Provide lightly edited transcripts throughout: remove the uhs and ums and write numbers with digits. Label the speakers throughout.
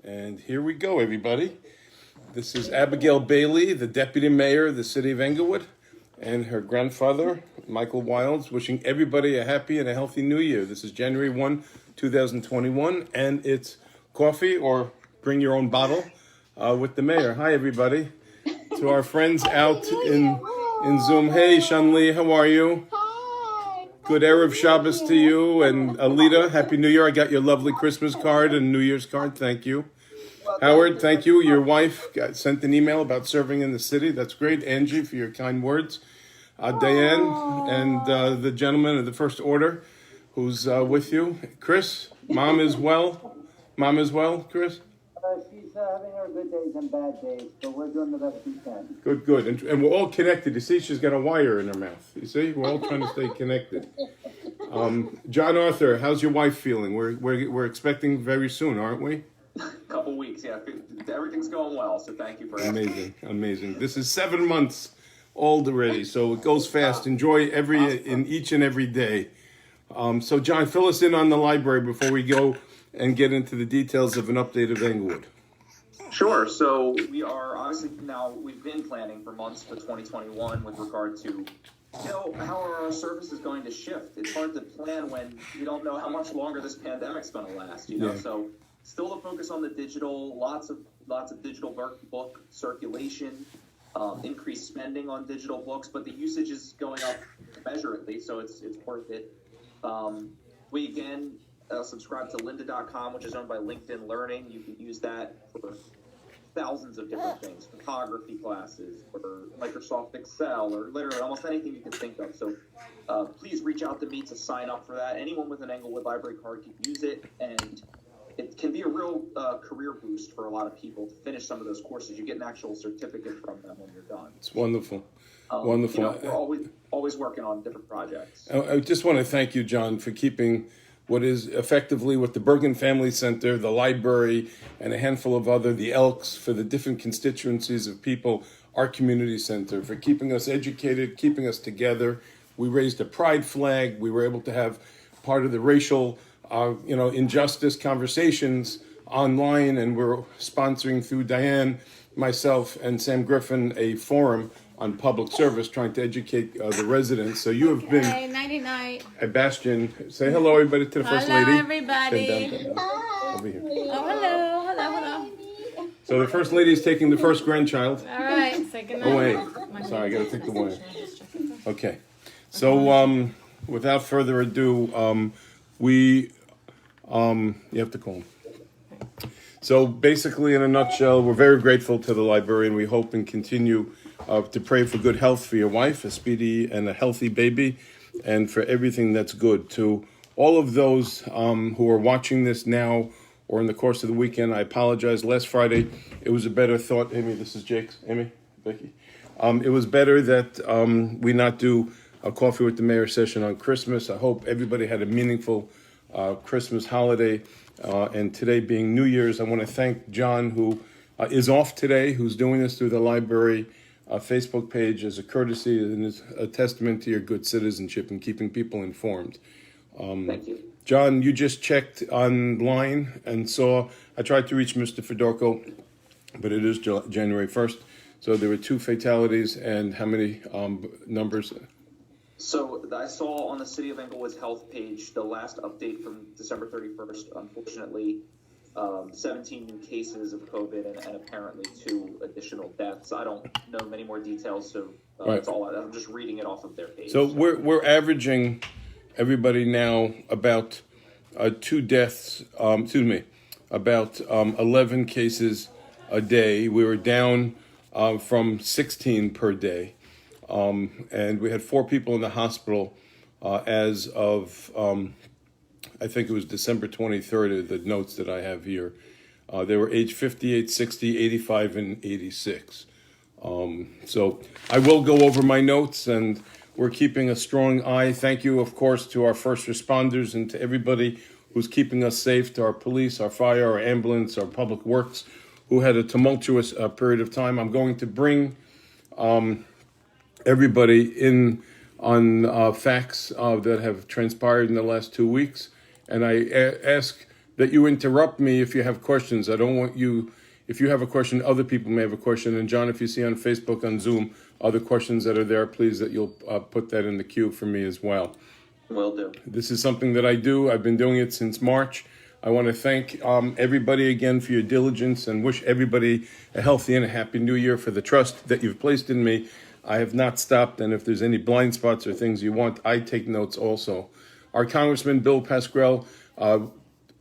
Speaker 1: And here we go, everybody. This is Abigail Bailey, the Deputy Mayor of the City of Englewood, and her grandfather, Michael Wilds, wishing everybody a happy and a healthy new year. This is January 1, 2021, and it's coffee or bring your own bottle with the mayor. Hi, everybody. To our friends out in Zoom. Hey, Shanli, how are you? Good Erev Shabbos to you. And Alita, Happy New Year. I got your lovely Christmas card and New Year's card. Thank you. Howard, thank you. Your wife sent an email about serving in the city. That's great. Angie, for your kind words. Diane and the gentleman of the First Order who's with you. Chris, mom is well. Mom is well, Chris?
Speaker 2: She's having her good days and bad days, but we're doing the best we can.
Speaker 1: Good. And we're all connected. You see, she's got a wire in her mouth. You see, we're all trying to stay connected. John Arthur, how's your wife feeling? We're expecting very soon, aren't we?
Speaker 3: Couple weeks, yeah. Everything's going well, so thank you for asking.
Speaker 1: Amazing. This is 7 months old already, so it goes fast. Enjoy each and every day. So, John, fill us in on the library before we go and get into the details of an update of Englewood.
Speaker 3: Sure. So we are obviously we've been planning for months for 2021 with regard to, how are our services going to shift? It's hard to plan when you don't know how much longer this pandemic's going to last,
Speaker 1: Yeah.
Speaker 3: So still a focus on the digital, lots of digital book circulation, increased spending on digital books, but the usage is going up measuredly, so it's worth it. We again subscribe to lynda.com, which is owned by LinkedIn Learning. You can use that for thousands of different things, photography classes, or Microsoft Excel, or literally almost anything you can think of. So please reach out to me to sign up for that. Anyone with an Englewood Library card can use it, and it can be a real career boost for a lot of people to finish some of those courses. You get an actual certificate from them when you're done.
Speaker 1: It's wonderful. Wonderful.
Speaker 3: We're always working on different projects.
Speaker 1: I just want to thank you, John, for keeping what is effectively what the Bergen Family Center, the library, and a handful of the Elks, for the different constituencies of people, our community center, for keeping us educated, keeping us together. We raised a pride flag. We were able to have part of the racial, injustice conversations online, and we're sponsoring through Diane, myself, and Sam Griffin a forum on public service, trying to educate the residents. So you have been
Speaker 4: night.
Speaker 1: a bastion. Say hello, everybody, to the First Lady.
Speaker 4: Hello, everybody.
Speaker 1: Bend down. Over here.
Speaker 4: Oh, hello.
Speaker 1: So the First Lady is taking the first grandchild
Speaker 4: All right, say goodnight.
Speaker 1: away. Sorry, I got to take the wire. Okay. So without further ado, you have to call him. So basically, in a nutshell, we're very grateful to the library, and we hope and continue to pray for good health for your wife, a speedy and a healthy baby, and for everything that's good. To all of those who are watching this now or in the course of the weekend, I apologize. Last Friday, it was a better thought. Amy, this is Jake's. Amy, Becky. It was better that we not do a Coffee with the Mayor session on Christmas. I hope everybody had a meaningful Christmas holiday. And today being New Year's, I want to thank John, who is off today, who's doing this through the library Facebook page as a courtesy and is a testament to your good citizenship and keeping people informed.
Speaker 3: Thank you.
Speaker 1: John, you just checked online and saw, I tried to reach Mr. Fedorko, but it is January 1st. So there were 2 fatalities, and how many numbers?
Speaker 3: So I saw on the City of Englewood's health page the last update from December 31st, unfortunately, 17 new cases of COVID and apparently 2 additional deaths. I don't know many more details, so
Speaker 1: Right.
Speaker 3: that's all. I'm just reading it off of their page.
Speaker 1: So we're averaging, everybody now, about 2 deaths, about 11 cases a day. We were down from 16 per day. And we had 4 people in the hospital as of, I think it was December 23rd, the notes that I have here. They were age 58, 60, 85, and 86. So I will go over my notes, and we're keeping a strong eye. Thank you, of course, to our first responders and to everybody who's keeping us safe, to our police, our fire, our ambulance, our public works, who had a tumultuous period of time. I'm going to bring everybody in on facts that have transpired in the last 2 weeks. And I ask that you interrupt me if you have questions. I don't want you, if you have a question, other people may have a question. And John, if you see on Facebook, on Zoom, other questions that are there, please that you'll put that in the queue for me as well.
Speaker 3: Will do.
Speaker 1: This is something that I do. I've been doing it since March. I want to thank everybody again for your diligence and wish everybody a healthy and a happy new year for the trust that you've placed in me. I have not stopped, and if there's any blind spots or things you want, I take notes also. Our Congressman Bill Pascrell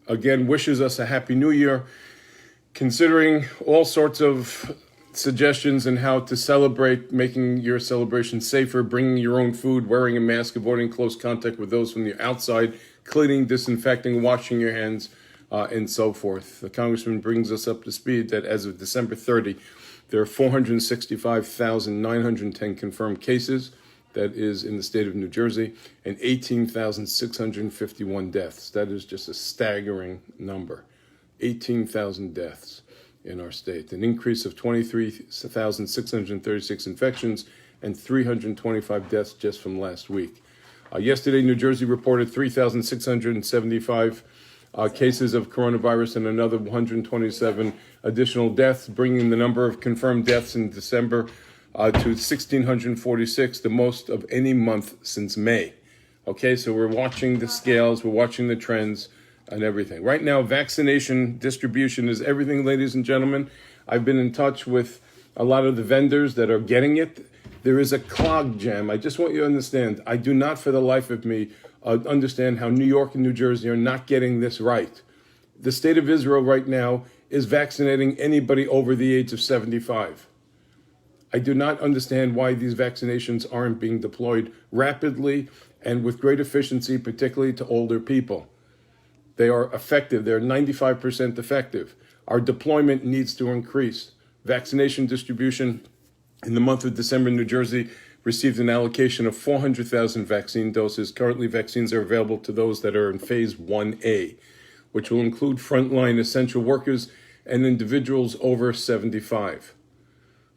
Speaker 1: again wishes us a happy new year, considering all sorts of suggestions on how to celebrate, making your celebration safer, bringing your own food, wearing a mask, avoiding close contact with those from the outside, cleaning, disinfecting, washing your hands, and so forth. The Congressman brings us up to speed that as of December 30, there are 465,910 confirmed cases, that is in the state of New Jersey, and 18,651 deaths. That is just a staggering number. 18,000 deaths in our state, an increase of 23,636 infections and 325 deaths just from last week. Yesterday, New Jersey reported 3,675 cases of coronavirus and another 127 additional deaths, bringing the number of confirmed deaths in December to 1,646, the most of any month since May. Okay, so we're watching the scales, we're watching the trends and everything. Right now, vaccination distribution is everything, ladies and gentlemen. I've been in touch with a lot of the vendors that are getting it. There is a clog jam. I just want you to understand, I do not for the life of me understand how New York and New Jersey are not getting this right. The state of Israel right now is vaccinating anybody over the age of 75. I do not understand why these vaccinations aren't being deployed rapidly and with great efficiency, particularly to older people. They are effective. They're 95% effective. Our deployment needs to increase. Vaccination distribution in the month of December, New Jersey received an allocation of 400,000 vaccine doses. Currently, vaccines are available to those that are in phase 1A, which will include frontline essential workers and individuals over 75.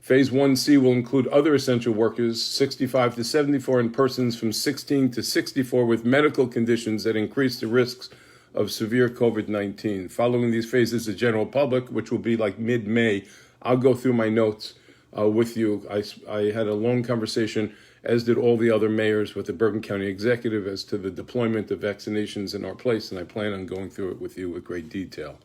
Speaker 1: Phase 1C will include other essential workers, 65 to 74, and persons from 16 to 64 with medical conditions that increase the risks of severe COVID-19. Following these phases, the general public, which will be like mid-May, I'll go through my notes with you. I had a long conversation, as did all the other mayors, with the Bergen County Executive as to the deployment of vaccinations in our place, and I plan on going through it with you with great detail.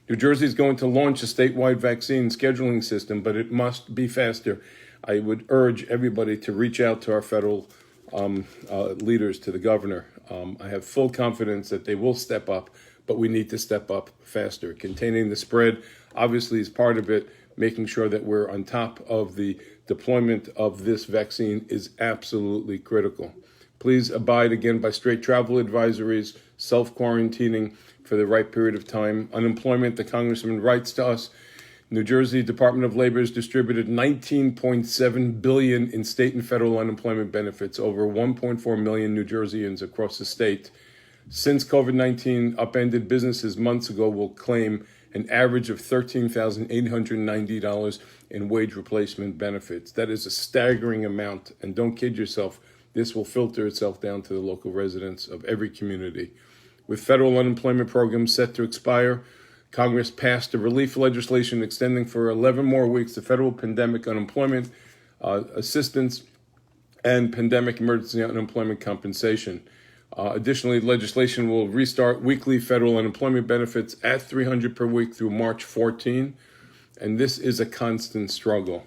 Speaker 1: New Jersey is going to launch a statewide vaccine scheduling system, but it must be faster. I would urge everybody to reach out to our federal leaders, to the governor. I have full confidence that they will step up, but we need to step up faster. Containing the spread obviously is part of it. Making sure that we're on top of the deployment of this vaccine is absolutely critical. Please abide again by straight travel advisories, self-quarantining for the right period of time. Unemployment, the Congressman writes to us, New Jersey Department of Labor has distributed $19.7 billion in state and federal unemployment benefits, over 1.4 million New Jerseyans across the state. Since COVID-19 upended businesses months ago will claim an average of $13,890 in wage replacement benefits. That is a staggering amount, and don't kid yourself, this will filter itself down to the local residents of every community. With federal unemployment programs set to expire, Congress passed a relief legislation extending for 11 more weeks the federal pandemic unemployment assistance and pandemic emergency unemployment compensation. Additionally, legislation will restart weekly federal unemployment benefits at $300 per week through March 14, and this is a constant struggle.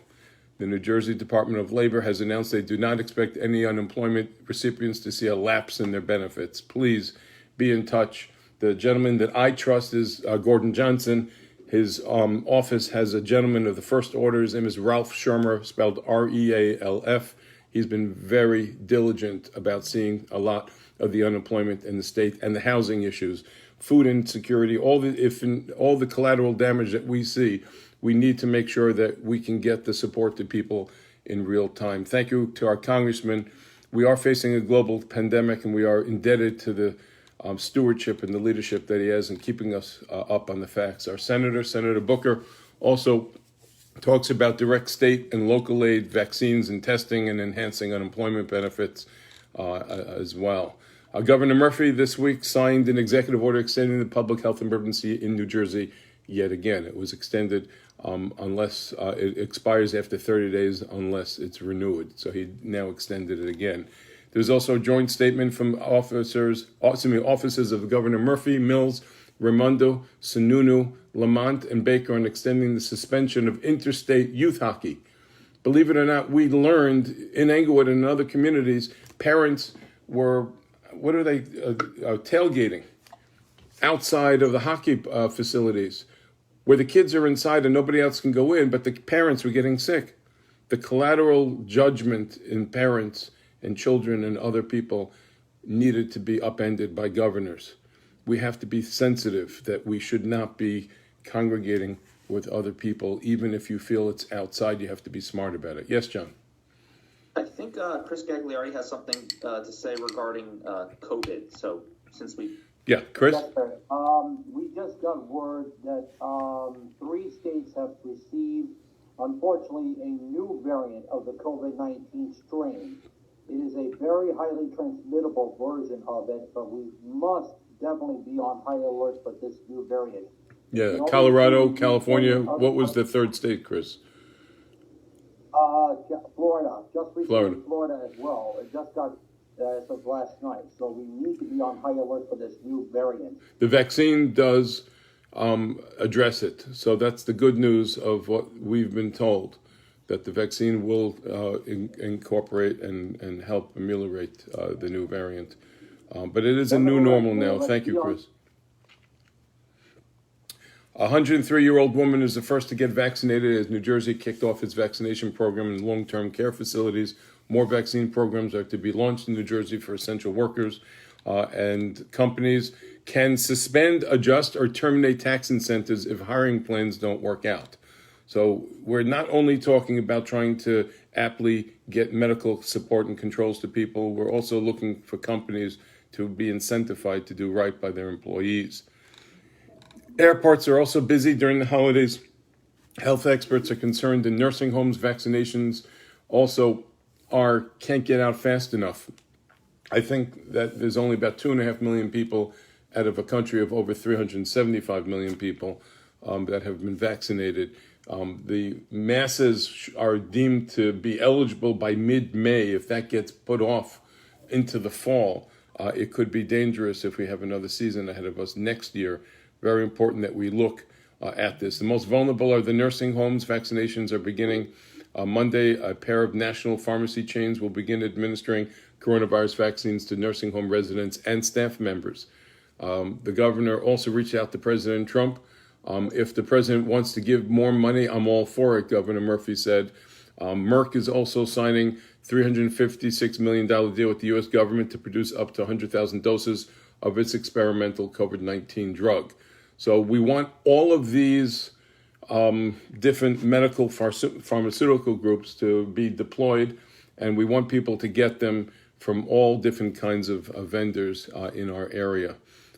Speaker 1: The New Jersey Department of Labor has announced they do not expect any unemployment recipients to see a lapse in their benefits. Please be in touch. The gentleman that I trust is Gordon Johnson. His office has a gentleman of the first order. His name is Ralph Shermer, spelled R-E-A-L-F. He's been very diligent about seeing a lot of the unemployment in the state and the housing issues, food insecurity, all the collateral damage that we see. We need to make sure that we can get the support to people in real time. Thank you to our congressman. We are facing a global pandemic, and we are indebted to the stewardship and the leadership that he has in keeping us up on the facts. Our Senator Booker, also talks about direct state and local aid, vaccines and testing, and enhancing unemployment benefits as well. Governor Murphy this week signed an executive order extending the public health emergency in New Jersey yet again. It was extended unless it expires after 30 days unless it's renewed. So he now extended it again. There's also a joint statement from offices of Governor Murphy, Mills, Raimondo, Sununu, Lamont, and Baker on extending the suspension of interstate youth hockey. Believe it or not, we learned in Englewood and in other communities, parents were, tailgating outside of the hockey facilities where the kids are inside and nobody else can go in, but the parents were getting sick. The collateral judgment in parents and children and other people needed to be upended by governors. We have to be sensitive that we should not be congregating with other people, even if you feel it's outside. You have to be smart about it. Yes, John?
Speaker 3: I think Chris Gagliardi has something to say regarding COVID. So since we...
Speaker 1: Yeah, Chris?
Speaker 2: Yes, sir. We just got word that 3 states have received, unfortunately, a new variant of the COVID-19 strain. It is a very highly transmittable version of it, but we must definitely be on high alert for this new variant.
Speaker 1: Yeah, Colorado, California. What was the third state, Chris?
Speaker 2: Florida. Just recently
Speaker 1: Florida.
Speaker 2: Florida as well. It just got as of last night. So we need to be on high alert for this new variant.
Speaker 1: The vaccine does address it. So that's the good news of what we've been told, that the vaccine will incorporate and help ameliorate the new variant. But it is a new normal now. Thank you, Chris. A 103-year-old woman is the first to get vaccinated as New Jersey kicked off its vaccination program in long-term care facilities. More vaccine programs are to be launched in New Jersey for essential workers, and companies can suspend, adjust, or terminate tax incentives if hiring plans don't work out. So we're not only talking about trying to aptly get medical support and controls to people, we're also looking for companies to be incentivized to do right by their employees. Airports are also busy during the holidays. Health experts are concerned in nursing homes, vaccinations also can't get out fast enough. I think that there's only about 2.5 million people out of a country of over 375 million people that have been vaccinated. The masses are deemed to be eligible by mid-May. If that gets put off into the fall, it could be dangerous if we have another season ahead of us next year. Very important that we look at this. The most vulnerable are the nursing homes. Vaccinations are beginning. Monday, a pair of national pharmacy chains will begin administering coronavirus vaccines to nursing home residents and staff members. The governor also reached out to President Trump. If the president wants to give more money, I'm all for it, Governor Murphy said. Merck is also signing $356 million deal with the U.S. government to produce up to 100,000 doses of its experimental COVID-19 drug. So we want all of these different medical pharmaceutical groups to be deployed, and we want people to get them from all different kinds of vendors in our area.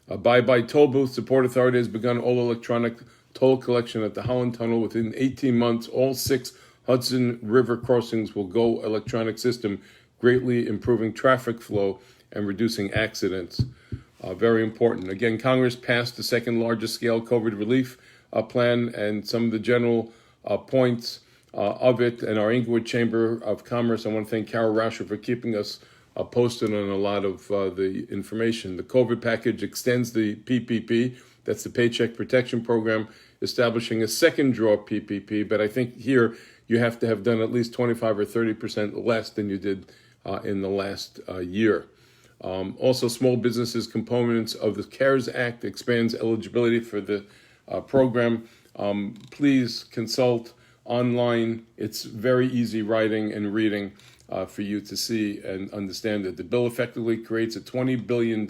Speaker 1: Bye Bye Toll Booth. The Port Authority has begun all electronic toll collection at the Holland Tunnel. Within 18 months, all 6 Hudson River crossings will go electronic system, greatly improving traffic flow and reducing accidents. Very important. Again, Congress passed the second largest scale COVID relief plan, and some of the general points of it. And our Englewood Chamber of Commerce, I want to thank Carol Rauscher for keeping us posted on a lot of the information. The COVID package extends the PPP, that's the Paycheck Protection Program, establishing a second draw PPP, but I think here you have to have done at least 25 or 30% less than you did in the last year. Also, small businesses components of the CARES Act expands eligibility for the program. Please consult online. It's very easy writing and reading for you to see and understand it. The bill effectively creates a $20 billion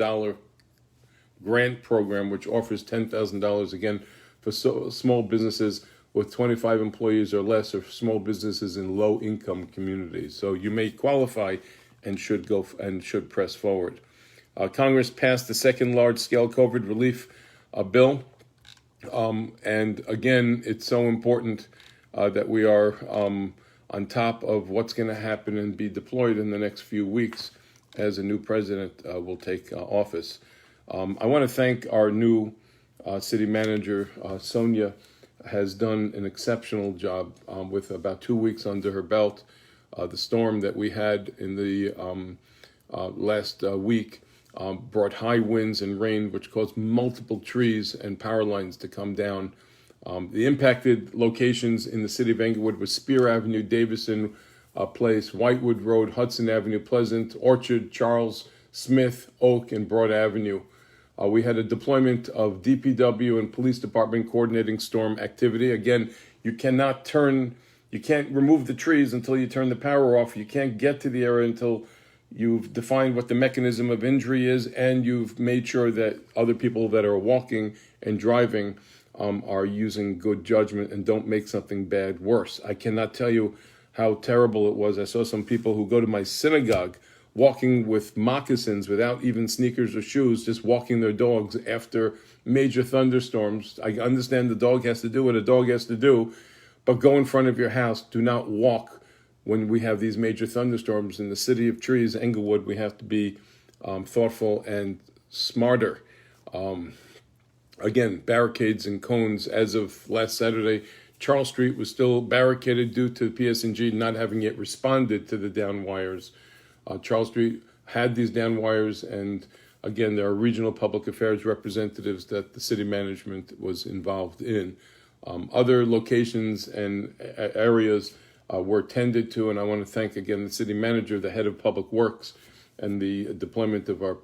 Speaker 1: grant program, which offers $10,000 again for small businesses with 25 employees or less, or small businesses in low-income communities. So you may qualify and should press forward. Congress passed the second large-scale COVID relief bill, and again, it's so important that we are on top of what's going to happen and be deployed in the next few weeks as a new president will take office. I want to thank our new city manager, Sonia, has done an exceptional job with about 2 weeks under her belt. The storm that we had in the last week brought high winds and rain, which caused multiple trees and power lines to come down. The impacted locations in the city of Englewood were Spear Avenue, Davison Place, Whitewood Road, Hudson Avenue, Pleasant, Orchard, Charles, Smith, Oak, and Broad Avenue. We had a deployment of DPW and police department coordinating storm activity. Again, you can't remove the trees until you turn the power off. You can't get to the area until you've defined what the mechanism of injury is, and you've made sure that other people that are walking and driving are using good judgment and don't make something bad worse. I cannot tell you how terrible it was. I saw some people who go to my synagogue walking with moccasins without even sneakers or shoes, just walking their dogs after major thunderstorms. I understand the dog has to do what a dog has to do, but go in front of your house. Do not walk when we have these major thunderstorms. In the city of trees, Englewood, we have to be thoughtful and smarter. Again, barricades and cones. As of last Saturday, Charles Street was still barricaded due to PSNG not having yet responded to the down wires. Charles Street had these down wires, and again, there are regional public affairs representatives that the city management was involved in. Other locations and areas were tended to, and I want to thank again the city manager, the head of public works, and the deployment of our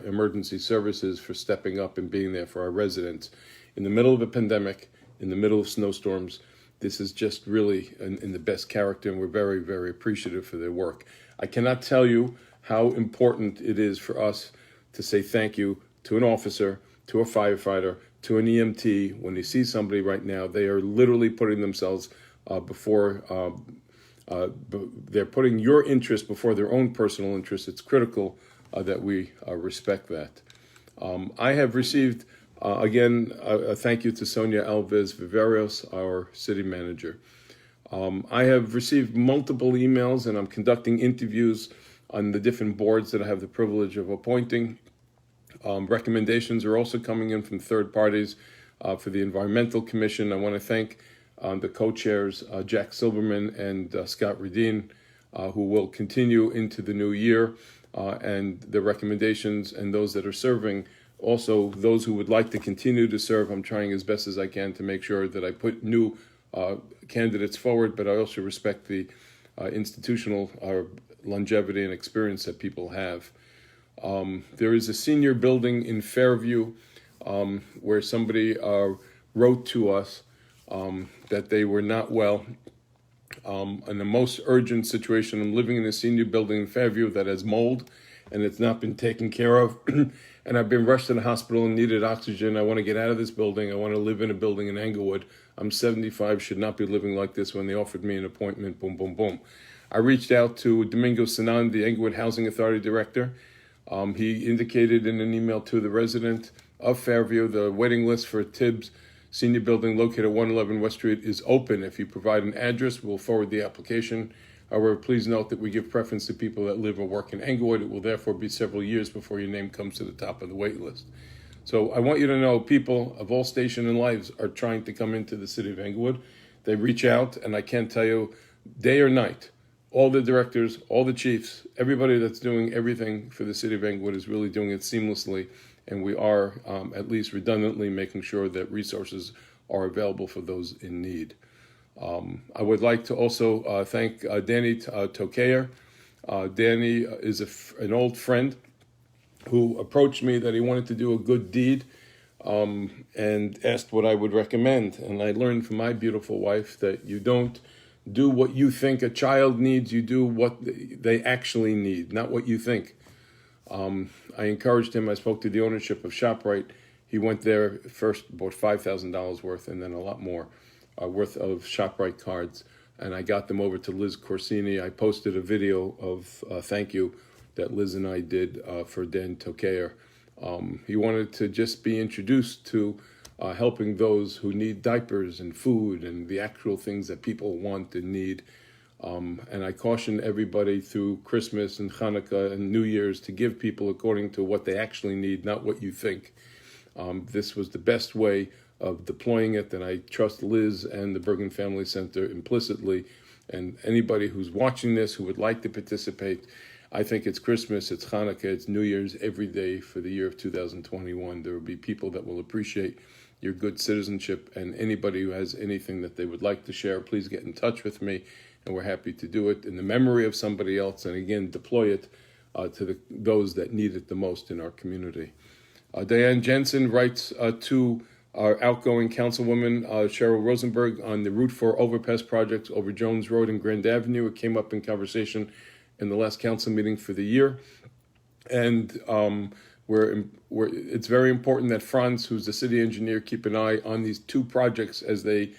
Speaker 1: emergency services for stepping up and being there for our residents. In the middle of a pandemic, in the middle of snowstorms, this is just really in the best character, and we're very, very appreciative for their work. I cannot tell you how important it is for us to say thank you to an officer, to a firefighter, to an EMT. When you see somebody right now, they are literally putting themselves they're putting your interest before their own personal interest. It's critical that we respect that. I have received, again, a thank you to Sonia Alves Viverios, our city manager. I have received multiple emails, and I'm conducting interviews on the different boards that I have the privilege of appointing. Recommendations are also coming in from third parties for the Environmental Commission. I want to thank the co-chairs, Jack Silverman and Scott Redine, who will continue into the new year, and the recommendations and those that are serving. Also, those who would like to continue to serve, I'm trying as best as I can to make sure that I put new candidates forward, but I also respect the institutional longevity and experience that people have. There is a senior building in Fairview where somebody wrote to us that they were not well. In the most urgent situation, I'm living in a senior building in Fairview that has mold and it's not been taken care of. And I've been rushed to the hospital and needed oxygen. I want to get out of this building. I want to live in a building in Englewood. I'm 75, should not be living like this. When they offered me an appointment, boom, boom, boom. I reached out to Domingo Sinan, the Englewood Housing Authority Director. He indicated in an email to the resident of Fairview, the waiting list for Tibbs Senior Building located at 111 West Street is open. If you provide an address, we'll forward the application. However, please note that we give preference to people that live or work in Englewood. It will therefore be several years before your name comes to the top of the wait list. So I want you to know people of all station and lives are trying to come into the city of Englewood. They reach out, and I can't tell you, day or night, all the directors, all the chiefs, everybody that's doing everything for the city of Englewood is really doing it seamlessly, and we are at least redundantly making sure that resources are available for those in need. I would like to also thank Danny Tokayer. Danny is an old friend who approached me that he wanted to do a good deed and asked what I would recommend. And I learned from my beautiful wife that you don't do what you think a child needs, you do what they actually need, not what you think. I encouraged him. I spoke to the ownership of ShopRite. He went there first, bought $5,000 worth and then a lot more worth of ShopRite cards. And I got them over to Liz Corsini. I posted a video of thank you that Liz and I did for Dan Tokayer. He wanted to just be introduced to helping those who need diapers and food and the actual things that people want and need. And I caution everybody through Christmas and Hanukkah and New Year's to give people according to what they actually need, not what you think. This was the best way of deploying it, and I trust Liz and the Bergen Family Center implicitly. And anybody who's watching this who would like to participate, I think it's Christmas, it's Hanukkah, it's New Year's every day for the year of 2021. There will be people that will appreciate your good citizenship, and anybody who has anything that they would like to share, please get in touch with me, and we're happy to do it in the memory of somebody else, and again, deploy it to those that need it the most in our community. Diane Jensen writes to our outgoing councilwoman, Cheryl Rosenberg, on the Route 4 overpass projects over Jones Road and Grand Avenue. It came up in conversation in the last council meeting for the year. And it's very important that Franz, who's the city engineer, keep an eye on these two projects as they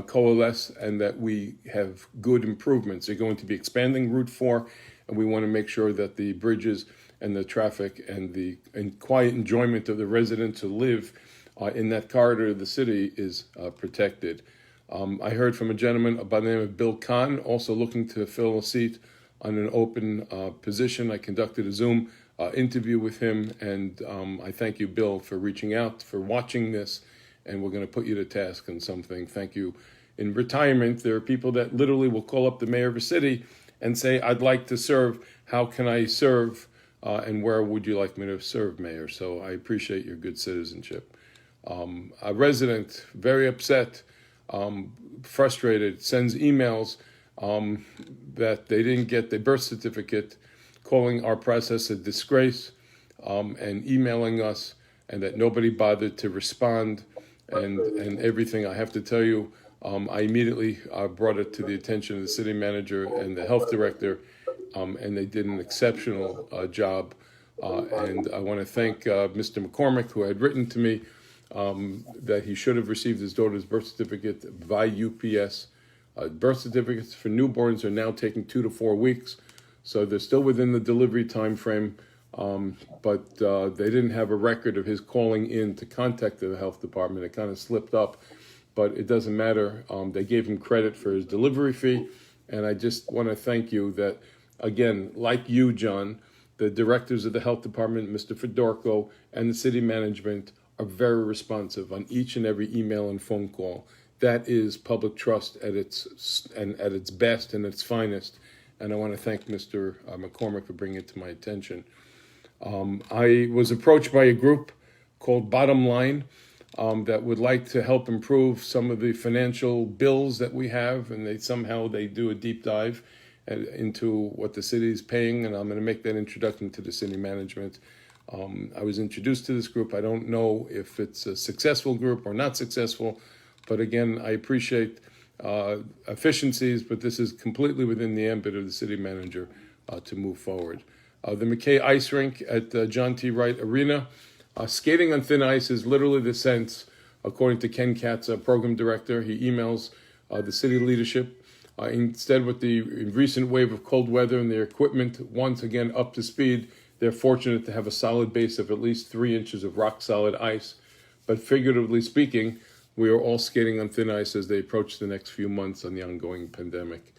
Speaker 1: coalesce, and that we have good improvements. They're going to be expanding Route 4, and we want to make sure that the bridges and the traffic and the quiet enjoyment of the residents who live in that corridor of the city is protected. I heard from a gentleman by the name of Bill Kahn, also looking to fill a seat on an open position. I conducted a Zoom interview with him, and I thank you, Bill, for reaching out, for watching this, and we're going to put you to task on something. Thank you. In retirement, there are people that literally will call up the mayor of a city and say, I'd like to serve. How can I serve? And where would you like me to serve, Mayor? So I appreciate your good citizenship. A resident, very upset, frustrated, sends emails that they didn't get the birth certificate, calling our process a disgrace, and emailing us, and that nobody bothered to respond, and everything. I have to tell you, I immediately brought it to the attention of the city manager and the health director, and they did an exceptional job. And I want to thank Mr. McCormick, who had written to me that he should have received his daughter's birth certificate via UPS. Birth certificates for newborns are now taking 2 to 4 weeks, so they're still within the delivery time frame, but they didn't have a record of his calling in to contact the health department. It kind of slipped up, but it doesn't matter. They gave him credit for his delivery fee, and I just want to thank you that, again, like you, John, the directors of the health department, Mr. Fedorko, and the city management are very responsive on each and every email and phone call. That is public trust at its best and its finest. And I want to thank Mr. McCormick for bringing it to my attention. I was approached by a group called Bottom Line that would like to help improve some of the financial bills that we have, and they do a deep dive into what the city is paying, and I'm going to make that introduction to the city management. I was introduced to this group. I don't know if it's a successful group or not successful, but again, I appreciate efficiencies, but this is completely within the ambit of the city manager to move forward. The McKay Ice Rink at John T. Wright Arena. Skating on thin ice is literally the sense, according to Ken Katz, program director. He emails the city leadership. Instead, with the recent wave of cold weather and their equipment once again up to speed, they're fortunate to have a solid base of at least 3 inches of rock-solid ice. But figuratively speaking, we are all skating on thin ice as they approach the next few months on the ongoing pandemic.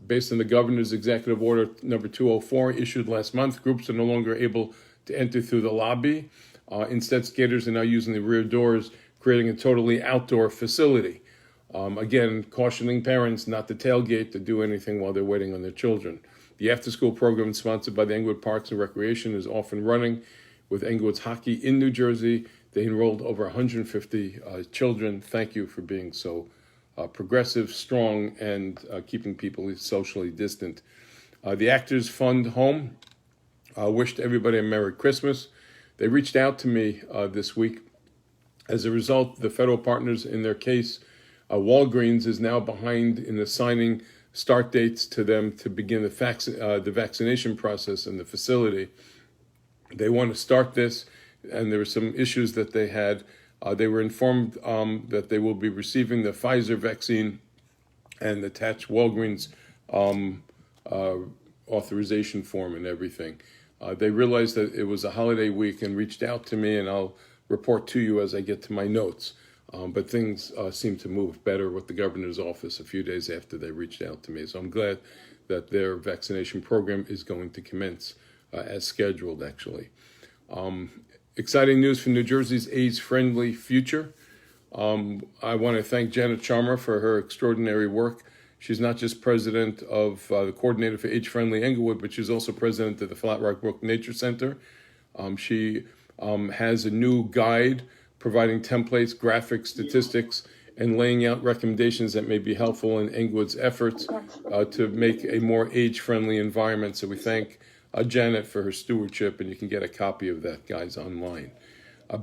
Speaker 1: Based on the governor's executive order number 204 issued last month, groups are no longer able to enter through the lobby. Instead, skaters are now using the rear doors, creating a totally outdoor facility. Again, cautioning parents not to tailgate, to do anything while they're waiting on their children. The after-school program sponsored by the Englewood Parks and Recreation is off and running with Englewood's Hockey in New Jersey. They enrolled over 150 children. Thank you for being so progressive, strong, and keeping people socially distant. The Actors Fund Home wished everybody a Merry Christmas. They reached out to me this week. As a result, the federal partners in their case, Walgreens is now behind in assigning start dates to them to begin the vaccination process in the facility. They want to start this, and there were some issues that they had. They were informed that they will be receiving the Pfizer vaccine and attach Walgreens authorization form and everything. They realized that it was a holiday week and reached out to me, and I'll report to you as I get to my notes. But things seem to move better with the governor's office a few days after they reached out to me. So I'm glad that their vaccination program is going to commence as scheduled, actually. Exciting news for New Jersey's AIDS-friendly future. I want to thank Janet Charmer for her extraordinary work. She's not just president of the coordinator for AIDS-friendly Englewood, but she's also president of the Flat Rock Brook Nature Center. She has a new guide providing templates, graphics, statistics, and laying out recommendations that may be helpful in Englewood's efforts to make a more age-friendly environment. So we thank Janet for her stewardship, and you can get a copy of that, guys, online.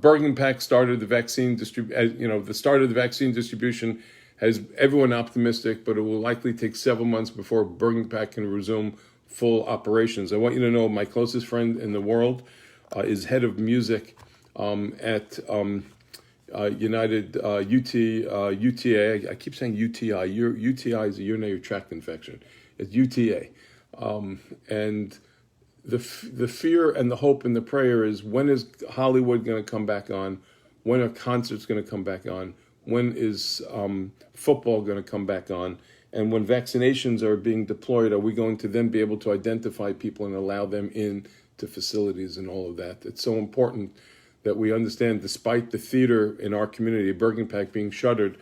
Speaker 1: Bergen PAC started the vaccine the start of the vaccine distribution has everyone optimistic, but it will likely take several months before Bergen PAC can resume full operations. I want you to know my closest friend in the world is head of music at United UTA. I keep saying UTI. UTI is a urinary tract infection. It's UTA, and the fear and the hope and the prayer is, when is Hollywood going to come back on? When are concerts going to come back on? When is football going to come back on? And when vaccinations are being deployed, are we going to then be able to identify people and allow them in to facilities and all of that? It's so important that we understand, despite the theater in our community, Bergen PAC, being shuttered,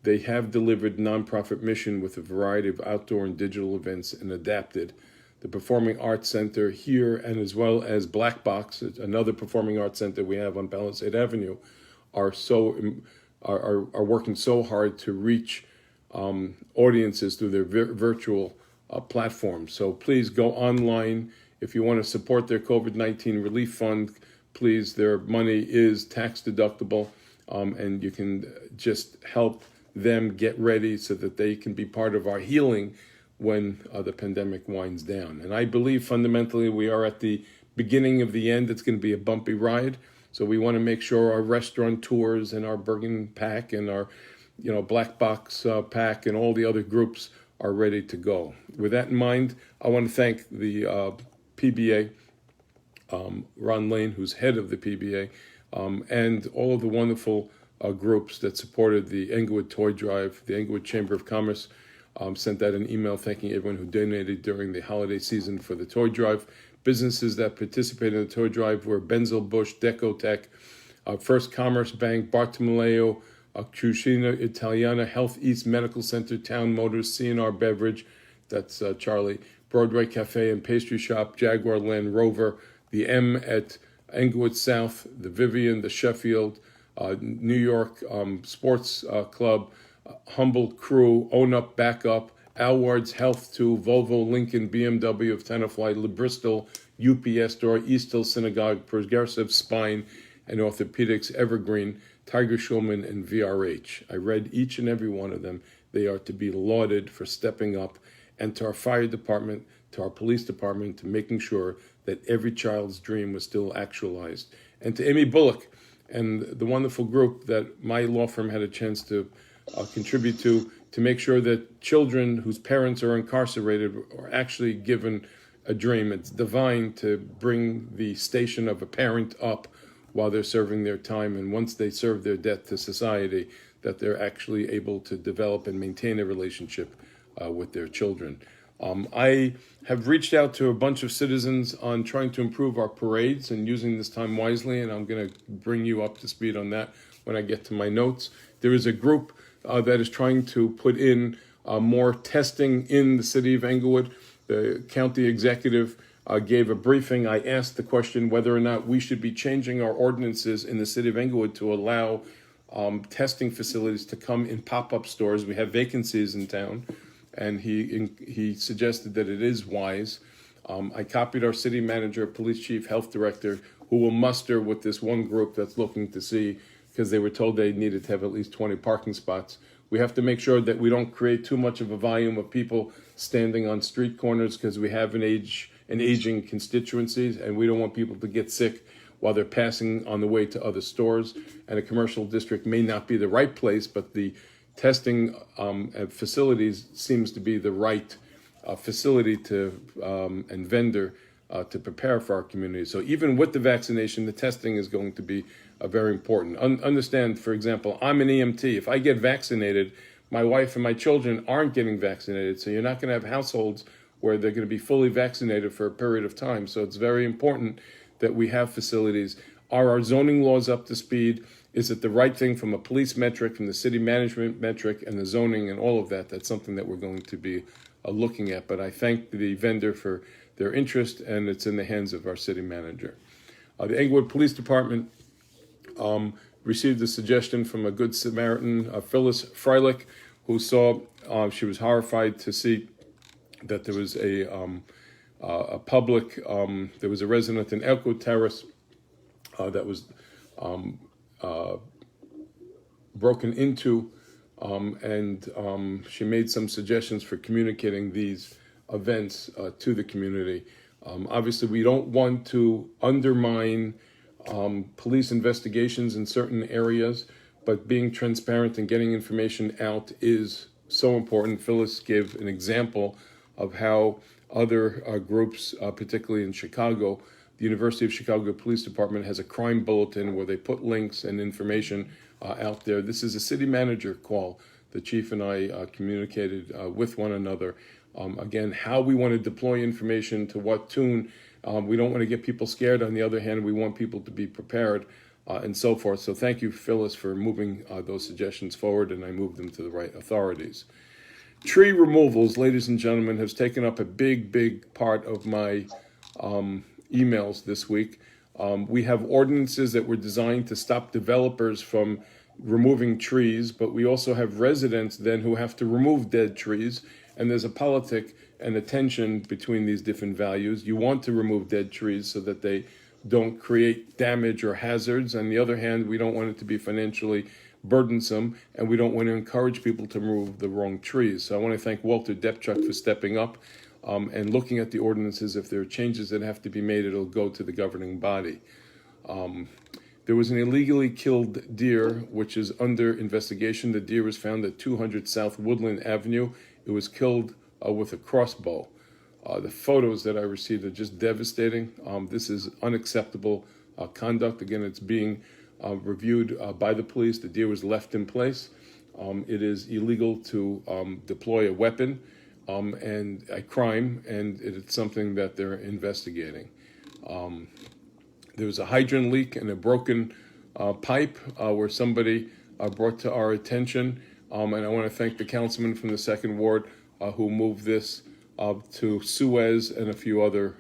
Speaker 1: they have delivered nonprofit mission with a variety of outdoor and digital events and adapted. The Performing Arts Center here, and as well as Black Box, another performing arts center we have on Palisade Avenue, are working so hard to reach audiences through their virtual platforms. So please go online if you want to support their COVID-19 relief fund. Please, their money is tax deductible, and you can just help them get ready so that they can be part of our healing when the pandemic winds down. And I believe fundamentally we are at the beginning of the end. It's going to be a bumpy ride. So we want to make sure our restaurateurs and our Bergen PAC and our Black Box PAC and all the other groups are ready to go. With that in mind, I want to thank the PBA, Ron Lane, who's head of the PBA, and all of the wonderful groups that supported the Englewood Toy Drive. The Englewood Chamber of Commerce sent out an email thanking everyone who donated during the holiday season for the toy drive. Businesses that participated in the toy drive were Benzel Bush, Decotech, First Commerce Bank, Bartolomeo, Cucina Italiana, Health East Medical Center, Town Motors, C&R Beverage, that's Charlie, Broadway Cafe and Pastry Shop, Jaguar Land Rover, the M at Englewood South, the Vivian, the Sheffield, New York Sports Club, Humble Crew, Own Up, Back Up, Alward's Health 2, Volvo, Lincoln, BMW of Tenafly, Bristol, UPS Store, East Hill Synagogue, Progressive Spine and Orthopedics, Evergreen, Tiger Schulman, and VRH. I read each and every one of them. They are to be lauded for stepping up, and to our fire department, to our police department, to making sure that every child's dream was still actualized. And to Amy Bullock and the wonderful group that my law firm had a chance to contribute to make sure that children whose parents are incarcerated are actually given a dream. It's divine to bring the station of a parent up while they're serving their time, and once they serve their debt to society, that they're actually able to develop and maintain a relationship with their children. I have reached out to a bunch of citizens on trying to improve our parades and using this time wisely, and I'm going to bring you up to speed on that when I get to my notes. There is a group that is trying to put in more testing in the city of Englewood. The county executive gave a briefing. I asked the question whether or not we should be changing our ordinances in the city of Englewood to allow testing facilities to come in pop-up stores. We have vacancies in town, and he suggested that it is wise. I copied our city manager, police chief, health director, who will muster with this one group that's looking to see, because they were told they needed to have at least 20 parking spots. We have to make sure that we don't create too much of a volume of people standing on street corners, because we have an aging constituencies, and we don't want people to get sick while they're passing on the way to other stores. And a commercial district may not be the right place, but the testing facilities seems to be the right facility to and vendor to prepare for our community. So even with the vaccination, the testing is going to be very important. Understand, for example, I'm an EMT. If I get vaccinated, my wife and my children aren't getting vaccinated. So you're not going to have households where they're going to be fully vaccinated for a period of time. So it's very important that we have facilities. Are our zoning laws up to speed? Is it the right thing from a police metric, from the city management metric, and the zoning and all of that? That's something that we're going to be looking at. But I thank the vendor for their interest, and it's in the hands of our city manager. The Englewood Police Department received a suggestion from a good Samaritan, Phyllis Freilich, who saw, she was horrified to see that there was a public, there was a resident in Elko Terrace that was broken into, and she made some suggestions for communicating these events to the community. Obviously, we don't want to undermine police investigations in certain areas, but being transparent and getting information out is so important. Phyllis gave an example of how other groups, particularly in Chicago, the University of Chicago Police Department has a crime bulletin where they put links and information out there. This is a city manager call. The chief and I communicated with one another. Again, how we want to deploy information, to what tune. We don't want to get people scared. On the other hand, we want people to be prepared and so forth. So thank you, Phyllis, for moving those suggestions forward, and I moved them to the right authorities. Tree removals, ladies and gentlemen, has taken up a big part of my emails this week. We have ordinances that were designed to stop developers from removing trees, but we also have residents then who have to remove dead trees, and there's a politic and a tension between these different values. You want to remove dead trees so that they don't create damage or hazards. On the other hand, we don't want it to be financially burdensome, and we don't want to encourage people to remove the wrong trees. So I want to thank Walter Depchuk for stepping up and looking at the ordinances. If there are changes that have to be made, it'll go to the governing body. There was an illegally killed deer, which is under investigation. The deer was found at 200 South Woodland Avenue. It was killed with a crossbow. The photos that I received are just devastating. This is unacceptable conduct. Again, it's being reviewed by the police. The deer was left in place. It is illegal to deploy a weapon and a crime, and it's something that they're investigating. There was a hydrant leak and a broken pipe where somebody brought to our attention, and I want to thank the councilman from the 2nd Ward who moved this to Suez and a few other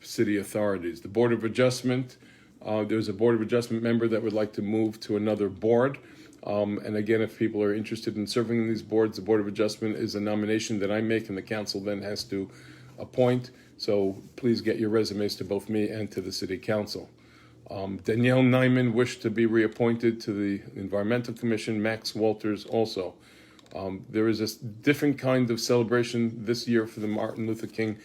Speaker 1: city authorities. The Board of Adjustment, there's a Board of Adjustment member that would like to move to another board. And again, if people are interested in serving in these boards, the Board of Adjustment is a nomination that I make, and the council then has to appoint. So please get your resumes to both me and to the City Council. Danielle Nyman wished to be reappointed to the Environmental Commission, Max Walters also. There is a different kind of celebration this year for the Martin Luther King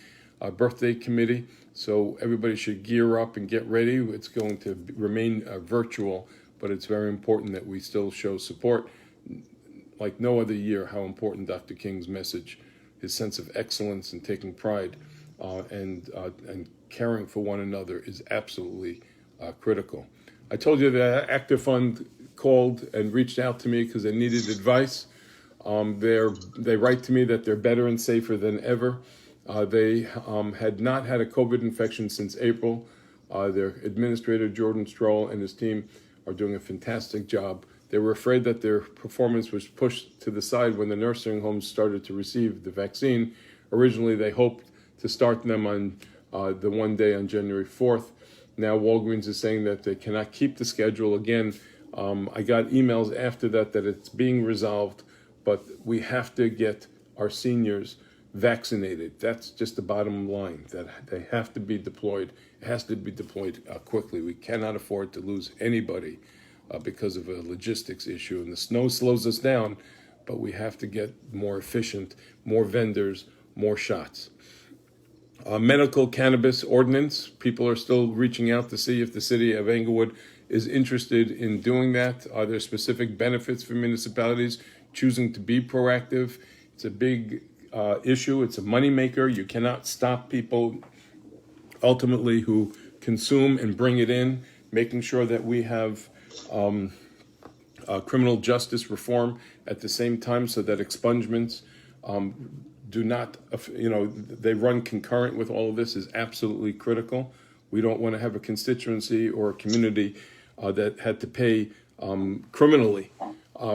Speaker 1: Birthday Committee, so everybody should gear up and get ready. It's going to remain virtual, but it's very important that we still show support, like no other year, how important Dr. King's message, his sense of excellence and taking pride and caring for one another is absolutely critical. I told you that Active Fund called and reached out to me because they needed advice. They write to me that they're better and safer than ever. They had not had a COVID infection since April. Their administrator, Jordan Stroll, and his team are doing a fantastic job. They were afraid that their performance was pushed to the side when the nursing homes started to receive the vaccine. Originally, they hoped to start them on the one day on January 4th. Now Walgreens is saying that they cannot keep the schedule. Again, I got emails after that it's being resolved, but we have to get our seniors vaccinated. That's just the bottom line, that they have to be deployed. It has to be deployed quickly. We cannot afford to lose anybody because of a logistics issue. And the snow slows us down, but we have to get more efficient, more vendors, more shots. Medical cannabis ordinance, people are still reaching out to see if the city of Englewood is interested in doing that. Are there specific benefits for municipalities choosing to be proactive? It's a big issue. It's a moneymaker. You cannot stop people ultimately who consume and bring it in. making sure that we have criminal justice reform at the same time, so that expungements do not, they run concurrent with all of this, is absolutely critical. We don't want to have a constituency or a community that had to pay criminally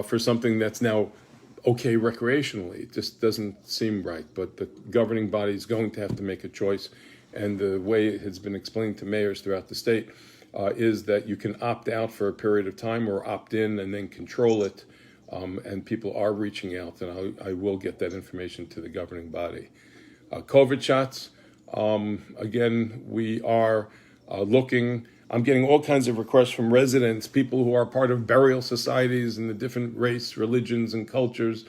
Speaker 1: for something that's now okay recreationally. It just doesn't seem right. But the governing body is going to have to make a choice. And the way it has been explained to mayors throughout the state is that you can opt out for a period of time or opt in and then control it. And people are reaching out, and I will get that information to the governing body. COVID shots, again, we are looking. I'm getting all kinds of requests from residents, people who are part of burial societies in the different race, religions, and cultures,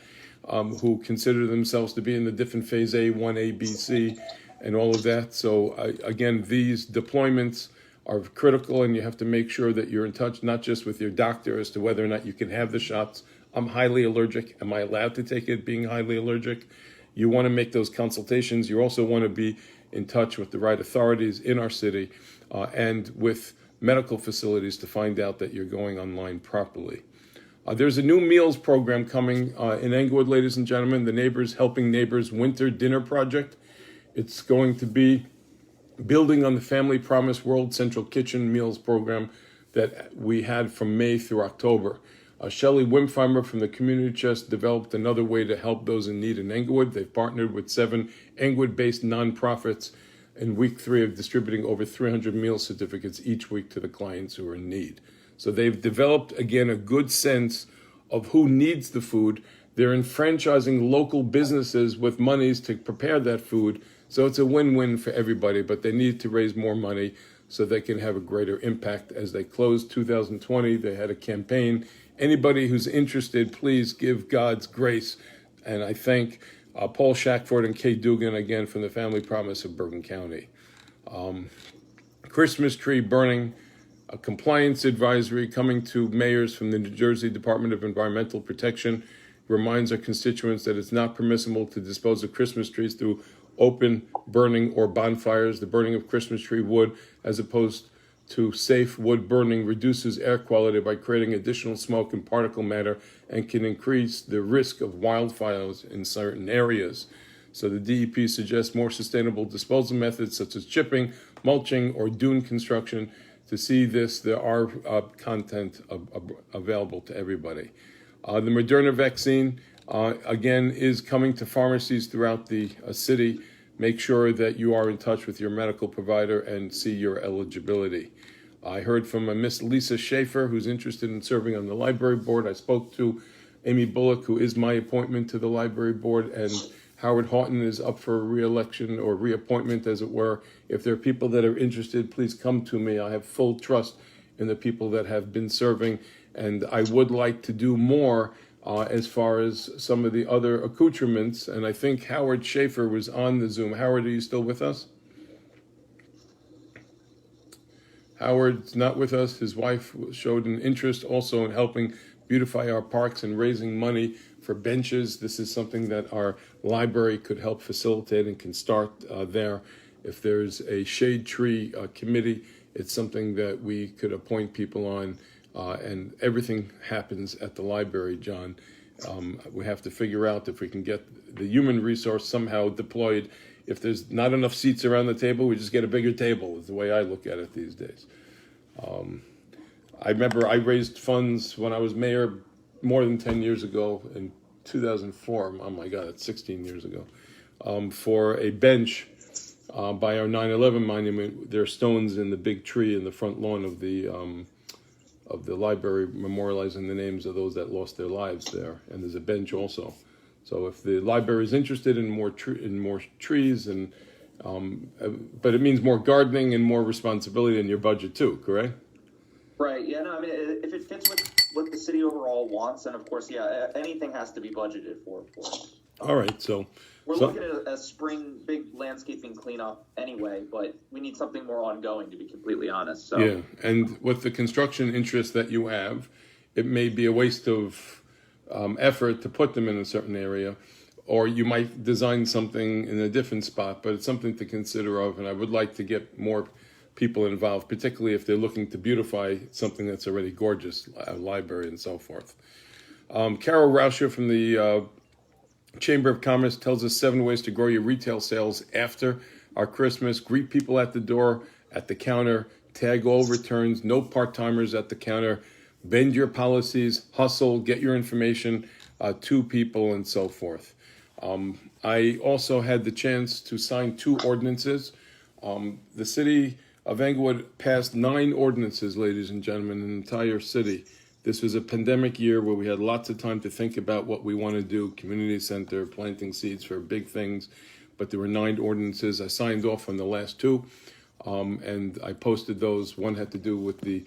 Speaker 1: who consider themselves to be in the different phase A, 1A, B, C, and all of that. So again, these deployments are critical, and you have to make sure that you're in touch, not just with your doctor as to whether or not you can have the shots. I'm highly allergic. Am I allowed to take it being highly allergic? You want to make those consultations. You also want to be in touch with the right authorities in our city and with medical facilities to find out that you're going online properly. There's a new meals program coming in Englewood, ladies and gentlemen, the Neighbors Helping Neighbors Winter Dinner Project. It's going to be building on the Family Promise World Central Kitchen Meals program that we had from May through October. Shelley Wimpheimer from the Community Chest developed another way to help those in need in Englewood. They've partnered with 7 Englewood-based nonprofits in week 3 of distributing over 300 meal certificates each week to the clients who are in need. So they've developed, again, a good sense of who needs the food. They're enfranchising local businesses with monies to prepare that food. So it's a win-win for everybody, but they need to raise more money so they can have a greater impact. As they closed 2020, they had a campaign. Anybody who's interested, please give God's grace. And I thank Paul Shackford and Kay Dugan again from the Family Promise of Bergen County. Christmas tree burning, a compliance advisory coming to mayors from the New Jersey Department of Environmental Protection reminds our constituents that it's not permissible to dispose of Christmas trees through open burning or bonfires. The burning of Christmas tree wood, as opposed to safe wood burning, reduces air quality by creating additional smoke and particle matter and can increase the risk of wildfires in certain areas. So the DEP suggests more sustainable disposal methods such as chipping, mulching, or dune construction. To see this, there are content available to everybody. The Moderna vaccine, again, is coming to pharmacies throughout the city. Make sure that you are in touch with your medical provider and see your eligibility. I heard from a Miss Lisa Schaefer, who's interested in serving on the library board. I spoke to Amy Bullock, who is my appointment to the library board, and Howard Houghton is up for re-election or reappointment, as it were. If there are people that are interested, please come to me. I have full trust in the people that have been serving, and I would like to do more as far as some of the other accoutrements. And I think Howard Schaefer was on the Zoom. Howard, are you still with us? Howard's not with us. His wife showed an interest also in helping beautify our parks and raising money for benches. This is something that our library could help facilitate and can start there. If there's a shade tree committee, it's something that we could appoint people on, and everything happens at the library, John. We have to figure out if we can get the human resource somehow deployed. If there's not enough seats around the table, we just get a bigger table, is the way I look at it these days. I remember I raised funds when I was mayor more than 10 years ago, in 2004, oh my God, it's 16 years ago, for a bench by our 9/11 monument. There are stones in the big tree in the front lawn of the library memorializing the names of those that lost their lives there, and there's a bench also. So if the library is interested in more trees, and but it means more gardening and more responsibility in your budget too, correct?
Speaker 3: Right. Yeah. No. I mean, if it fits with what the city overall wants, then of course, yeah, anything has to be budgeted for.
Speaker 1: All right. So
Speaker 3: we're looking at a spring big landscaping cleanup anyway, but we need something more ongoing, to be completely honest. So
Speaker 1: yeah, and with the construction interest that you have, it may be a waste of effort to put them in a certain area, or you might design something in a different spot, but it's something to consider of, and I would like to get more people involved, particularly if they're looking to beautify something that's already gorgeous, a library and so forth. Carol Rauscher from the Chamber of Commerce tells us 7 ways to grow your retail sales after our Christmas. Greet people at the door, at the counter, tag all returns, no part-timers at the counter, bend your policies, hustle, get your information to people, and so forth. I also had the chance to sign 2 ordinances. The city of Englewood passed 9 ordinances, ladies and gentlemen, in the entire city. This was a pandemic year where we had lots of time to think about what we want to do, community center, planting seeds for big things, but there were 9 ordinances. I signed off on the last 2, and I posted those. One had to do with the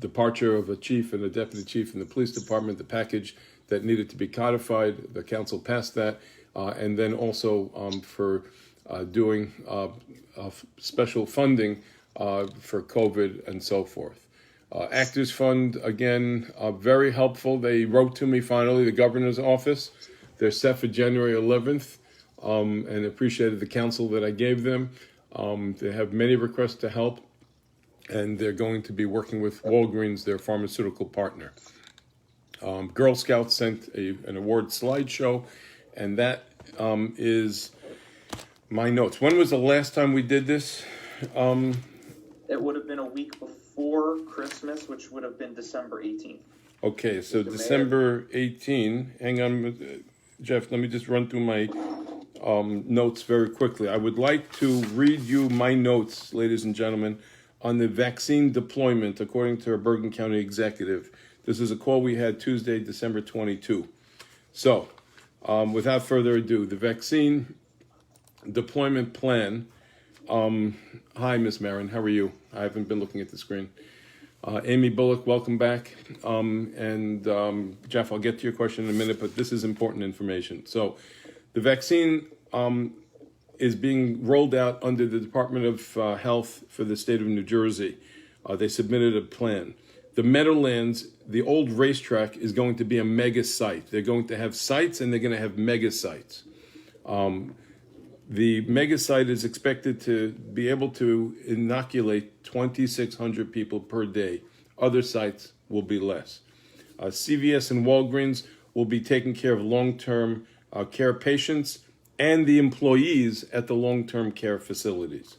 Speaker 1: departure of a chief and a deputy chief in the police department, the package that needed to be codified. The council passed that, and then also for doing special funding for COVID and so forth. Actors Fund, again, very helpful. They wrote to me finally, the governor's office. They're set for January 11th, and appreciated the counsel that I gave them. They have many requests to help, and they're going to be working with Walgreens, their pharmaceutical partner. Girl Scouts sent an award slideshow, and that is my notes. When was the last time we did this?
Speaker 3: It would have been a week before Christmas, which would have been December 18th.
Speaker 1: Okay, so
Speaker 3: Mr. Mayor.
Speaker 1: December 18. Hang on, Jeff, let me just run through my notes very quickly. I would like to read you my notes, ladies and gentlemen, on the vaccine deployment, according to our Bergen County executive. This is a call we had Tuesday, December 22. So, without further ado, the vaccine deployment plan. Hi, Miss Marin, how are you? I haven't been looking at the screen. Amy Bullock, welcome back. Jeff, I'll get to your question in a minute, but this is important information. So, the vaccine is being rolled out under the Department of Health for the state of New Jersey. They submitted a plan. The Meadowlands, the old racetrack, is going to be a mega site. They're going to have sites and they're going to have mega sites. The mega site is expected to be able to inoculate 2,600 people per day. Other sites will be less. CVS and Walgreens will be taking care of long-term care patients and the employees at the long-term care facilities.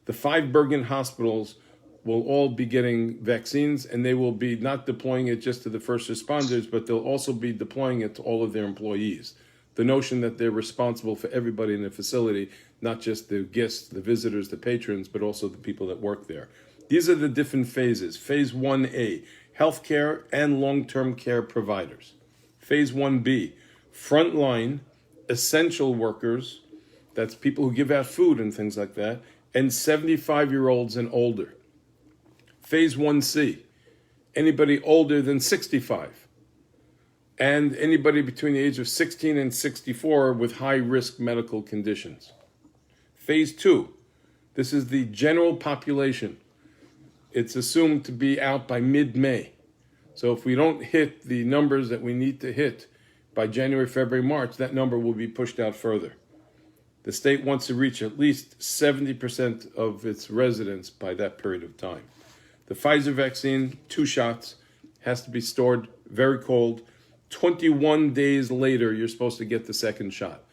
Speaker 1: The 5 Bergen hospitals will all be getting vaccines, and they will be not deploying it just to the first responders, but they'll also be deploying it to all of their employees. The notion that they're responsible for everybody in the facility, not just the guests, the visitors, the patrons, but also the people that work there. These are the different phases. Phase 1A, healthcare and long-term care providers. Phase 1B, frontline, essential workers, that's people who give out food and things like that, and 75-year-olds and older. Phase 1C, anybody older than 65. And anybody between the age of 16 and 64 with high-risk medical conditions. Phase 2, this is the general population. It's assumed to be out by mid-May. So if we don't hit the numbers that we need to hit by January, February, March, that number will be pushed out further. The state wants to reach at least 70% of its residents by that period of time. The Pfizer vaccine, 2 shots, has to be stored very cold. 21 days later, you're supposed to get the second shot.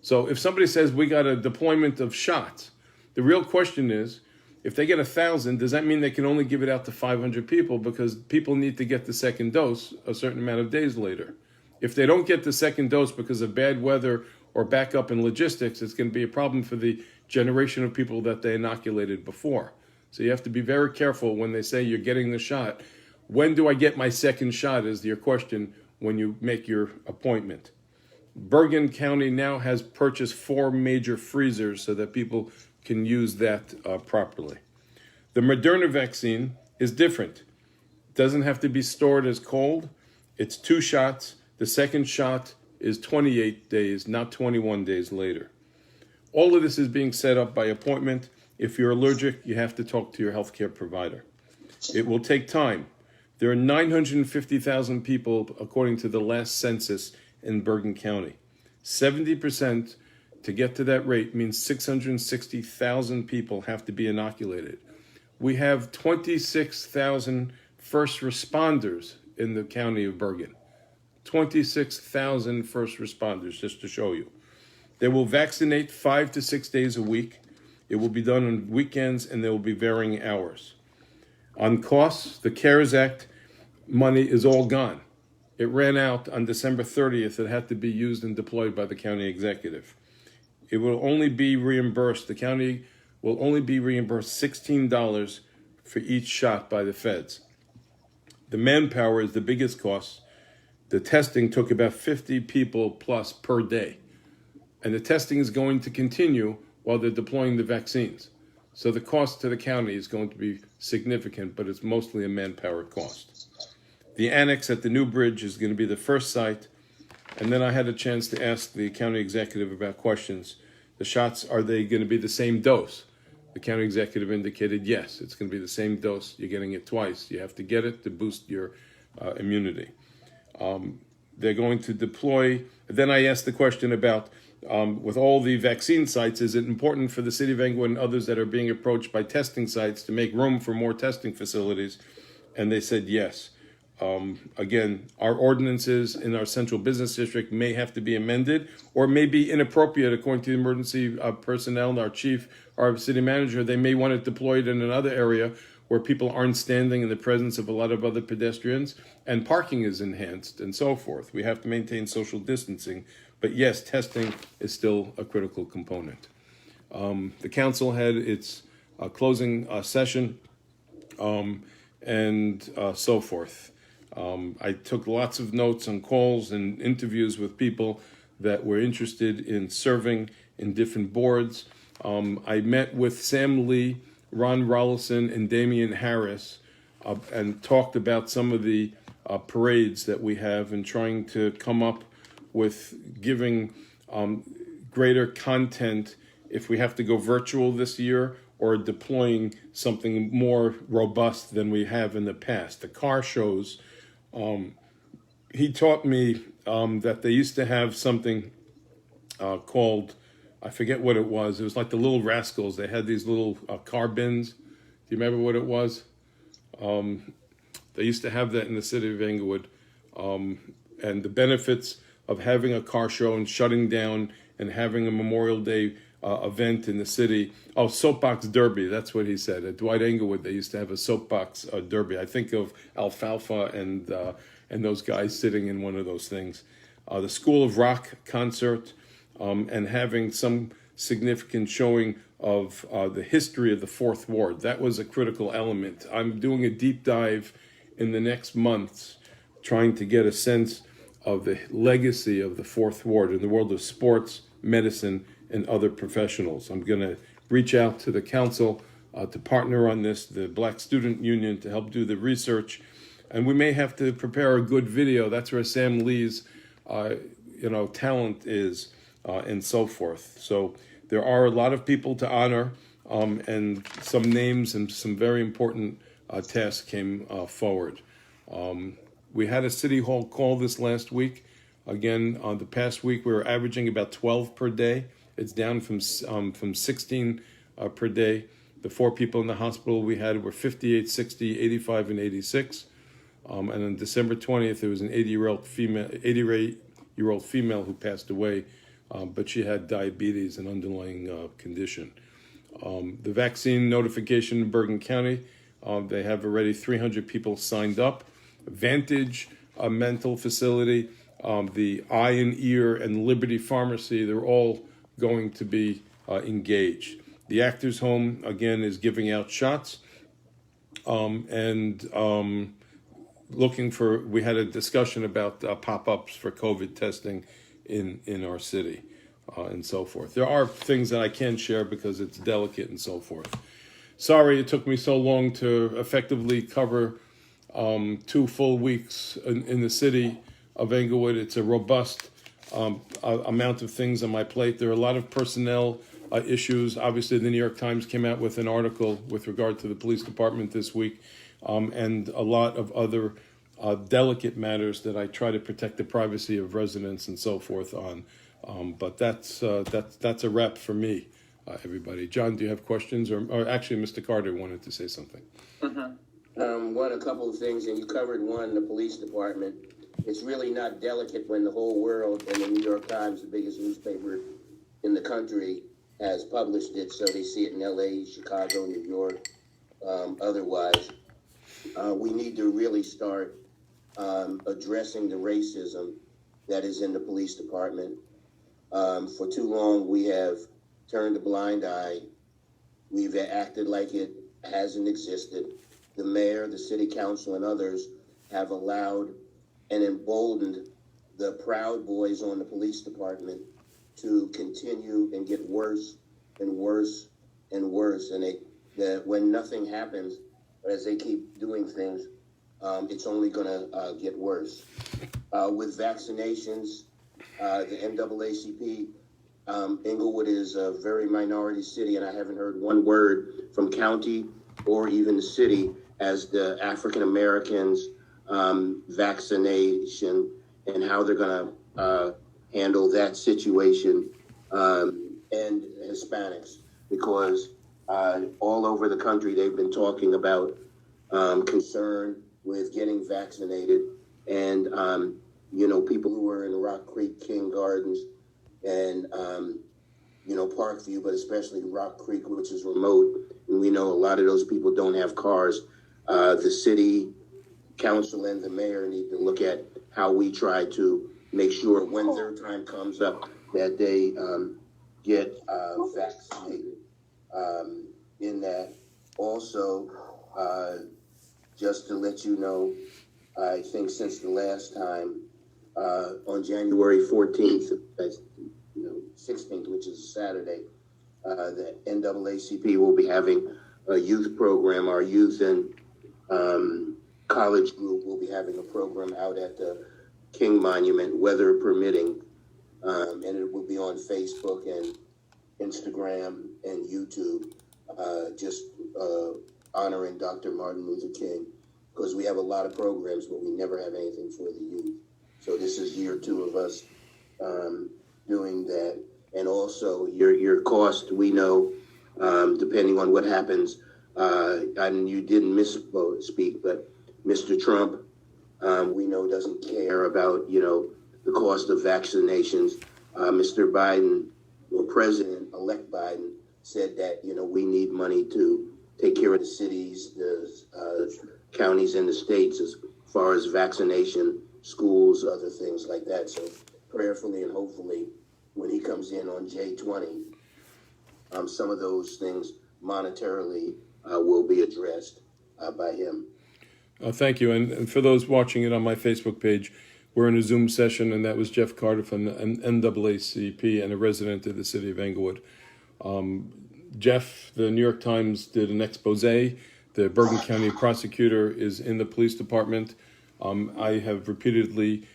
Speaker 1: So if somebody says we got a deployment of shots, the real question is, if they get 1,000, does that mean they can only give it out to 500 people because people need to get the second dose a certain amount of days later? If they don't get the second dose because of bad weather or backup in logistics, it's going to be a problem for the generation of people that they inoculated before. So you have to be very careful when they say you're getting the shot. When do I get my second shot is your question when you make your appointment. Bergen County now has purchased 4 major freezers so that people can use that properly. The Moderna vaccine is different. It doesn't have to be stored as cold. It's 2 shots. The second shot is 28 days, not 21 days later. All of this is being set up by appointment. If you're allergic, you have to talk to your healthcare provider. It will take time. There are 950,000 people, according to the last census in Bergen County. 70% to get to that rate means 660,000 people have to be inoculated. we have 26,000 first responders in the county of Bergen. 26,000 first responders, just to show you. They will vaccinate 5 to 6 days a week. It will be done on weekends, and there will be varying hours. On costs, the CARES Act money is all gone. It ran out on December 30th. It had to be used and deployed by the county executive. It will only be reimbursed. The county will only be reimbursed $16 for each shot by the feds. The manpower is the biggest cost. The testing took about 50 people plus per day. And the testing is going to continue while they're deploying the vaccines. So the cost to the county is going to be significant, but it's mostly a manpower cost. The annex at the new bridge is going to be the first site. And then I had a chance to ask the county executive about questions. The shots, are they going to be the same dose? The county executive indicated yes, it's going to be the same dose. You're getting it twice. You have to get it to boost your immunity. They're going to deploy. Then I asked the question about, with all the vaccine sites, is it important for the city of Englewood and others that are being approached by testing sites to make room for more testing facilities? And they said yes. Again, our ordinances in our central business district may have to be amended or may be inappropriate according to the emergency personnel and our chief, our city manager. They may want it deployed in another area where people aren't standing in the presence of a lot of other pedestrians and parking is enhanced and so forth. We have to maintain social distancing, but yes, testing is still a critical component. The council had its closing session and so forth. I took lots of notes on calls and interviews with people that were interested in serving in different boards. I met with Sam Lee, Ron Rollison, and Damian Harris and talked about some of the parades that we have and trying to come up with giving greater content if we have to go virtual this year or deploying something more robust than we have in the past. The car shows, he taught me that they used to have something called, I forget what it was. It was like the Little Rascals. They had these little car bins. Do you remember what it was? They used to have that in the city of Englewood. And the benefits of having a car show and shutting down and having a Memorial Day event in the city. Oh, soapbox derby. That's what he said. At Dwight Englewood, they used to have a soapbox derby. I think of Alfalfa and those guys sitting in one of those things. The School of Rock concert and having some significant showing of the history of the Fourth Ward. That was a critical element. I'm doing a deep dive in the next months trying to get a sense of the legacy of the Fourth Ward in the world of sports, medicine, and other professionals. I'm going to reach out to the council to partner on this, the Black Student Union, to help do the research. And we may have to prepare a good video. That's where Sam Lee's talent is and so forth. So there are a lot of people to honor and some names and some very important tasks came forward. We had a city hall call this last week. Again, the past week we were averaging about 12 per day. It's down from 16 per day. The 4 people in the hospital we had were 58, 60, 85, and 86. And on December 20th, there was an 80-year-old female who passed away, but she had diabetes, an underlying condition. The vaccine notification in Bergen County, they have already 300 people signed up. Vantage Mental Facility, the Eye and Ear, and Liberty Pharmacy, they're all going to be engaged. The Actors Home, again, is giving out shots and looking for, we had a discussion about pop-ups for COVID testing in our city and so forth. There are things that I can't share because it's delicate and so forth. Sorry it took me so long to effectively cover 2 full weeks in the city of Englewood. It's a robust amount of things on my plate. There are a lot of personnel issues. Obviously, the New York Times came out with an article with regard to the police department this week, and a lot of other delicate matters that I try to protect the privacy of residents and so forth on. But that's a wrap for me everybody. John, do you have questions? Or actually, Mr. Carter wanted to say something.
Speaker 5: A couple of things, and you covered one, the police department. It's really not delicate when the whole world and the New York Times, the biggest newspaper in the country, has published it, so they see it in LA, Chicago, New York, otherwise. We need to really start addressing the racism that is in the police department. For too long, we have turned a blind eye. We've acted like it hasn't existed. The mayor, the city council, and others have allowed and emboldened the Proud Boys on the police department to continue and get worse and worse and worse. And when nothing happens, as they keep doing things, it's only going to get worse. With vaccinations, the NAACP, Inglewood is a very minority city, and I haven't heard one word from county or even the city as the African Americans vaccination and how they're going to handle that situation, and Hispanics, because all over the country they've been talking about concern with getting vaccinated, and people who are in Rock Creek, King Gardens, and Parkview, but especially Rock Creek, which is remote, and we know a lot of those people don't have cars. The city council and the mayor need to look at how we try to make sure when their time comes up that they get vaccinated. In that, also, just to let you know, I think since the last time, on January 14th, 16th, which is a Saturday, the NAACP will be having a youth program. Our youth and college group will be having a program out at the King Monument, weather permitting, and it will be on Facebook and Instagram and YouTube, just honoring Dr. Martin Luther King, because we have a lot of programs, but we never have anything for the youth. So this is year 2 of us doing that. And also your cost, we know, depending on what happens, and you didn't misspeak, but Mr. Trump, we know, doesn't care about, the cost of vaccinations. Mr. Biden, or President-elect Biden, said that, we need money to take care of the cities, the counties, and the states as far as vaccination, schools, other things like that. So prayerfully and hopefully, when he comes in on J20, some of those things monetarily will be addressed by him.
Speaker 1: Thank you. And for those watching it on my Facebook page, we're in a Zoom session, and that was Jeff Carter from the NAACP and a resident of the city of Englewood. Jeff, the New York Times did an expose. The Bergen County prosecutor is in the police department. I have repeatedly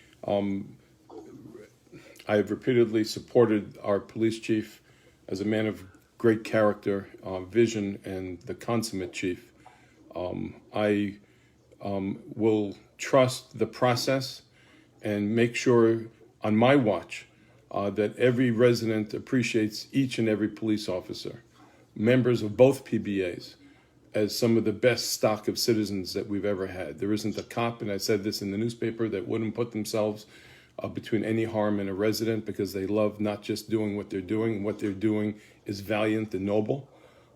Speaker 1: supported our police chief as a man of great character, vision, and the consummate chief. I will trust the process and make sure on my watch that every resident appreciates each and every police officer, members of both PBAs, as some of the best stock of citizens that we've ever had. There isn't a cop, and I said this in the newspaper, that wouldn't put themselves between any harm and a resident, because they love not just doing what they're doing. What they're doing is valiant and noble,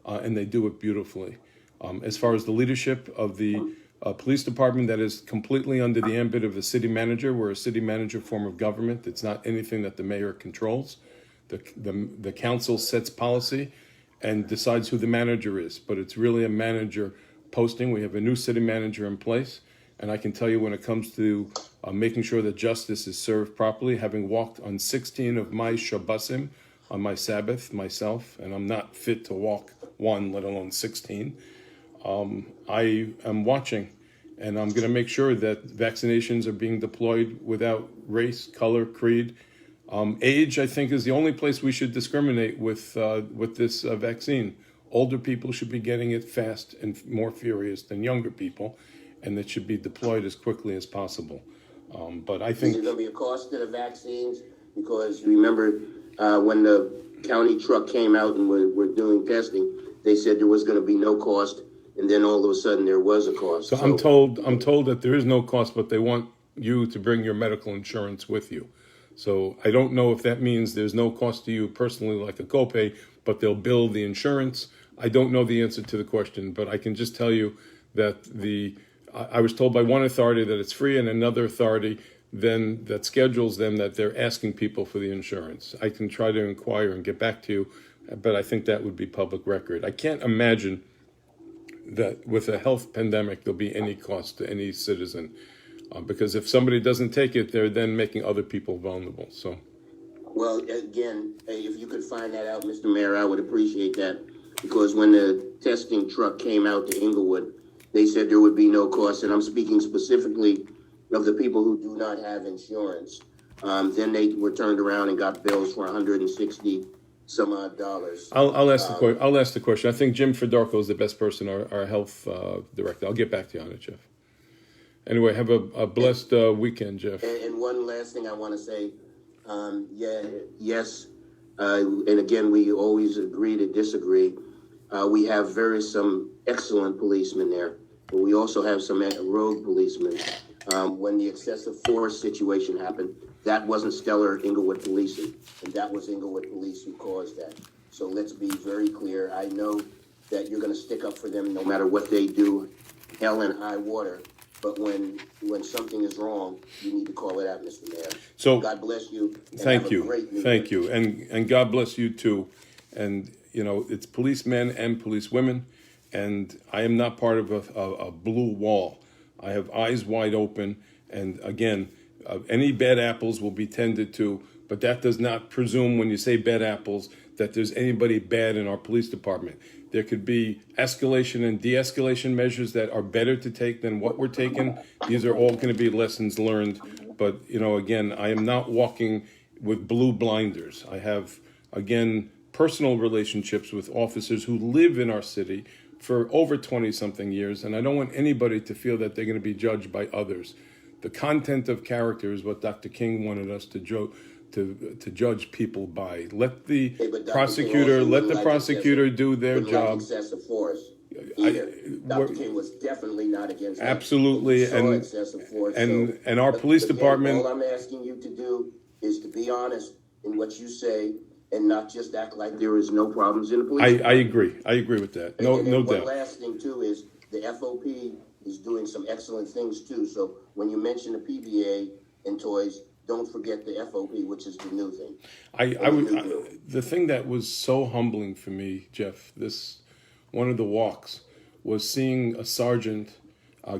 Speaker 1: and they do it beautifully. As far as the leadership of the police department, that is completely under the ambit of the city manager. We're a city manager form of government. It's not anything that the mayor controls. The council sets policy and decides who the manager is, but it's really a manager posting. We have a new city manager in place, and I can tell you when it comes to making sure that justice is served properly, having walked on 16 of my Shabbosim on my Sabbath myself, and I'm not fit to walk one, let alone 16, I am watching, and I'm going to make sure that vaccinations are being deployed without race, color, creed. Age, I think, is the only place we should discriminate with this vaccine. Older people should be getting it fast and more furious than younger people, and it should be deployed as quickly as possible. But I think...
Speaker 5: Is there going to be a cost to the vaccines? Because remember, when the county truck came out and were doing testing, they said there was going to be no cost, and then all of a sudden there was a cost.
Speaker 1: So I'm told that there is no cost, but they want you to bring your medical insurance with you. So I don't know if that means there's no cost to you personally, like a copay, but they'll bill the insurance. I don't know the answer to the question, but I can just tell you that I was told by one authority that it's free, and another authority then that schedules them that they're asking people for the insurance. I can try to inquire and get back to you, but I think that would be public record. I can't imagine that with a health pandemic there'll be any cost to any citizen, because if somebody doesn't take it, they're then making other people vulnerable. So,
Speaker 5: well, again, if you could find that out, Mr. Mayor, I would appreciate that, because when the testing truck came out to Inglewood, they said there would be no cost, and I'm speaking specifically of the people who do not have insurance. Then they were turned around and got bills for $160 some odd dollars.
Speaker 1: I'll ask the question. I think Jim Fedorko is the best person, our health director. I'll get back to you on it, Jeff. Anyway, have a blessed weekend, Jeff.
Speaker 5: And one last thing I want to say, yes, and again, we always agree to disagree. We have some excellent policemen there, but we also have some rogue policemen. When the excessive force situation happened, that wasn't Stellar Inglewood Policing, and that was Inglewood Police who caused that. So let's be very clear. I know that you're going to stick up for them no matter what they do, hell and high water. But when something is wrong, you need to call it out, Mr. Mayor.
Speaker 1: So
Speaker 5: God bless you.
Speaker 1: Thank you, and God bless you too. And it's policemen and policewomen, and I am not part of a blue wall. I have eyes wide open, and again, any bad apples will be tended to, but that does not presume, when you say bad apples, that there's anybody bad in our police department. There could be escalation and de-escalation measures that are better to take than what we're taking. These are all going to be lessons learned, but again, I am not walking with blue blinders. I have, again, personal relationships with officers who live in our city for over 20-something years, and I don't want anybody to feel that they're going to be judged by others. The content of character is what Dr. King wanted us to judge people by. Let the prosecutor do their job.
Speaker 5: Excessive force. Dr. King was definitely not against that.
Speaker 1: Absolutely,
Speaker 5: Excessive force.
Speaker 1: And our police department.
Speaker 5: All I'm asking you to do is to be honest in what you say, and not just act like there is no problems in the police.
Speaker 1: I agree with that. No doubt.
Speaker 5: One last thing too is the FOP is doing some excellent things too. So when you mention the PBA and toys, don't forget the FOP, which is the new thing.
Speaker 1: The thing that was so humbling for me, Jeff, one of the walks, was seeing a sergeant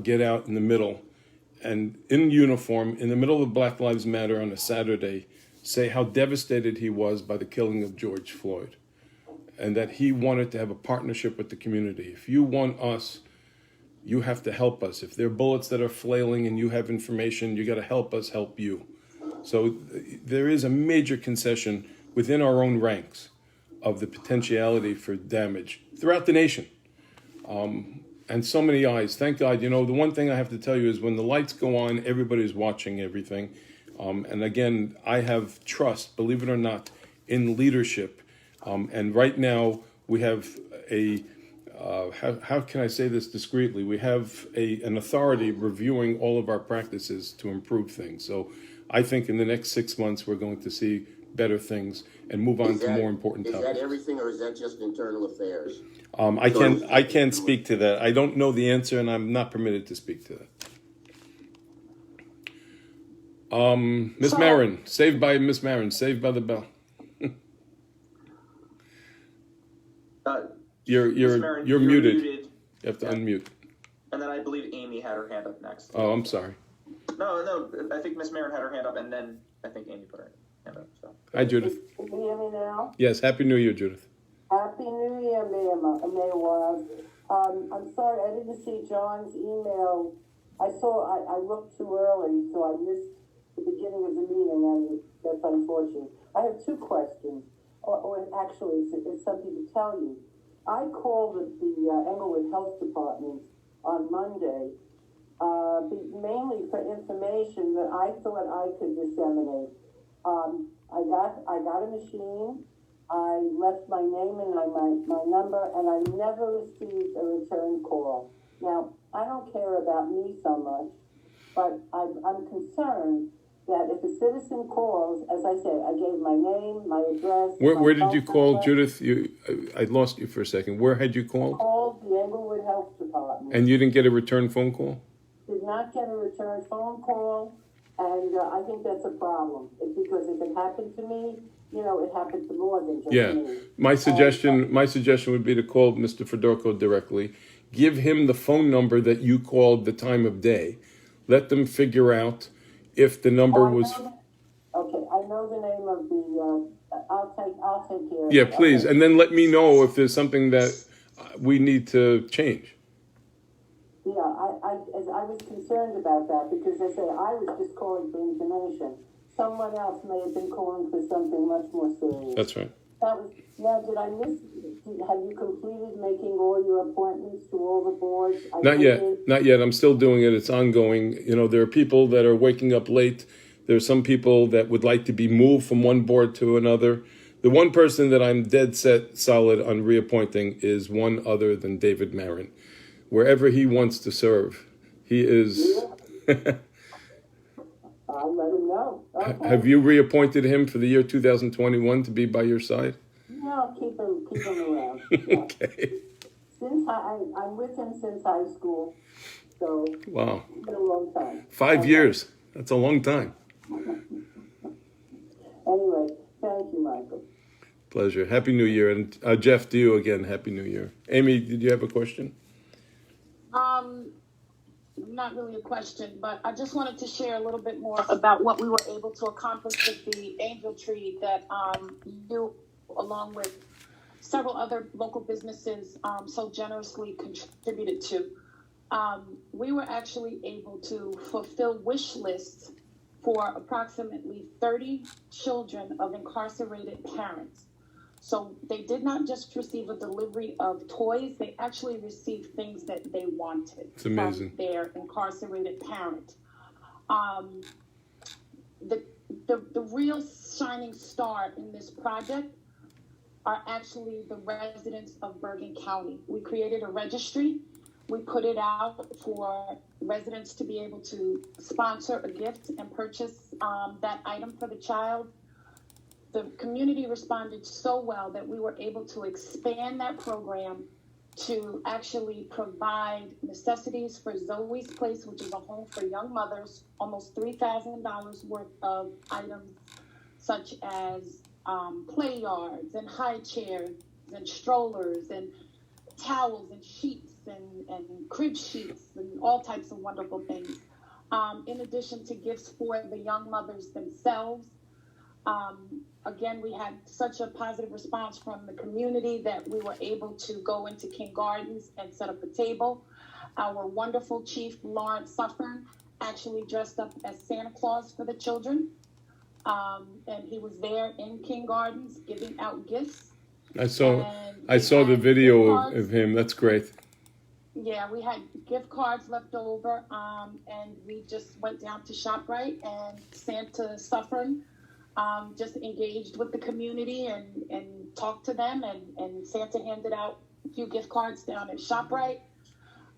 Speaker 1: get out in the middle and in uniform in the middle of Black Lives Matter on a Saturday, say how devastated he was by the killing of George Floyd, and that he wanted to have a partnership with the community. If you want us, you have to help us. If there are bullets that are flailing and you have information, you got to help us help you. So there is a major concession within our own ranks of the potentiality for damage throughout the nation. And so many eyes. Thank God. The one thing I have to tell you is when the lights go on, everybody's watching everything. And again, I have trust, believe it or not, in leadership. And right now we have how can I say this discreetly? We have an authority reviewing all of our practices to improve things. So I think in the next 6 months, we're going to see better things and move on to more important topics.
Speaker 5: Is that everything, or is that just internal affairs?
Speaker 1: I can't speak to that. I don't know the answer, and I'm not permitted to speak to that. Miss Marin, saved by the bell. You're muted. You have to unmute.
Speaker 3: And then I believe Amy had her hand up next.
Speaker 1: Oh, I'm sorry.
Speaker 3: No, I think Miss Marin had her hand up, and then I think Amy put her hand up. So.
Speaker 1: Hi, Judith.
Speaker 6: Can you hear me now?
Speaker 1: Yes, Happy New Year, Judith.
Speaker 6: Happy New Year, Mayor Wild. I'm sorry, I didn't see John's email. I looked too early, so I missed the beginning of the meeting, and that's unfortunate. I have two questions, or actually, it's something to tell you. I called the Englewood Health Department on Monday, mainly for information that I thought I could disseminate. I got a machine, I left my name and my number, and I never received a return call. Now, I don't care about me so much, but I'm concerned that if a citizen calls, as I said, I gave my name, my address.
Speaker 1: Where
Speaker 6: my
Speaker 1: did you
Speaker 6: phone
Speaker 1: call,
Speaker 6: number.
Speaker 1: Judith? I lost you for a second. Where had you called?
Speaker 6: Called the Englewood Health Department.
Speaker 1: And you didn't get a return phone call?
Speaker 6: Did not get a return phone call, and I think that's a problem. It's because if it happened to me, you know, it happened to more than just
Speaker 1: Yeah.
Speaker 6: me.
Speaker 1: My suggestion would be to call Mr. Fedorko directly. Give him the phone number that you called the time of day. Let them figure out if the number was.
Speaker 6: Okay, I know the name of the. I'll take care of
Speaker 1: Yeah,
Speaker 6: it.
Speaker 1: please,
Speaker 6: Okay.
Speaker 1: and then let me know if there's something that we need to change.
Speaker 6: Yeah, I was concerned about that because I say I was just calling for information. Someone else may have been calling for something much more serious.
Speaker 1: That's right.
Speaker 6: Now, did I miss? Have you completed making all your appointments to all the boards?
Speaker 1: Not yet. I'm still doing it. It's ongoing. You know, there are people that are waking up late. There are some people that would like to be moved from one board to another. The one person that I'm dead set solid on reappointing is one other than David Marin. Wherever he wants to serve, he is.
Speaker 6: I'll let him know. Okay.
Speaker 1: Have you reappointed him for the year 2021 to be by your side?
Speaker 6: No, keep him around. Yeah.
Speaker 1: Okay.
Speaker 6: Since I'm with him since high school, so
Speaker 1: Wow.
Speaker 6: it's been a long time.
Speaker 1: 5 years. That's a long time.
Speaker 6: Anyway, thank you, Michael.
Speaker 1: Pleasure. Happy New Year. And Jeff, to you again, Happy New Year. Amy, did you have a question?
Speaker 7: Not really a question, but I just wanted to share a little bit more about what we were able to accomplish with the Angel Tree that you, along with several other local businesses, so generously contributed to. We were actually able to fulfill wish lists for approximately 30 children of incarcerated parents. So they did not just receive a delivery of toys, they actually received things that they wanted
Speaker 1: It's amazing.
Speaker 7: from their incarcerated parent. The real shining star in this project are actually the residents of Bergen County. We created a registry. We put it out for residents to be able to sponsor a gift and purchase that item for the child. The community responded so well that we were able to expand that program to actually provide necessities for Zoe's Place, which is a home for young mothers, almost $3,000 worth of items such as play yards and high chairs and strollers and towels and sheets and crib sheets and all types of wonderful things. In addition to gifts for the young mothers themselves. Again, we had such a positive response from the community that we were able to go into King Gardens and set up a table. Our wonderful chief, Lawrence Suffern, actually dressed up as Santa Claus for the children. And he was there in King Gardens giving out gifts.
Speaker 1: I saw the video of him. That's great.
Speaker 7: Yeah, we had gift cards left over, and we just went down to ShopRite, and Santa Suffern just engaged with the community and talked to them, and Santa handed out a few gift cards down at ShopRite.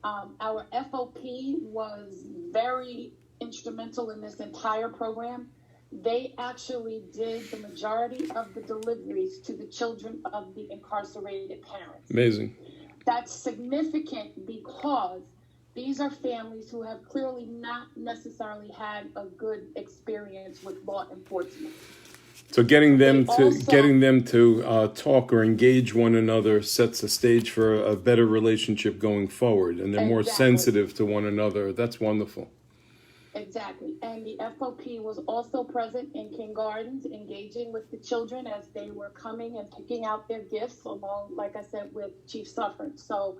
Speaker 7: Our FOP was very instrumental in this entire program. They actually did the majority of the deliveries to the children of the incarcerated parents.
Speaker 1: Amazing.
Speaker 7: That's significant because these are families who have clearly not necessarily had a good experience with law enforcement.
Speaker 1: So getting them
Speaker 7: They
Speaker 1: to talk or engage one another sets a stage for a better relationship going forward, and they're more
Speaker 7: Exactly.
Speaker 1: sensitive to one another. That's wonderful.
Speaker 7: Exactly. And the FOP was also present in King Gardens, engaging with the children as they were coming and picking out their gifts, along, like I said, with Chief Suffern. So,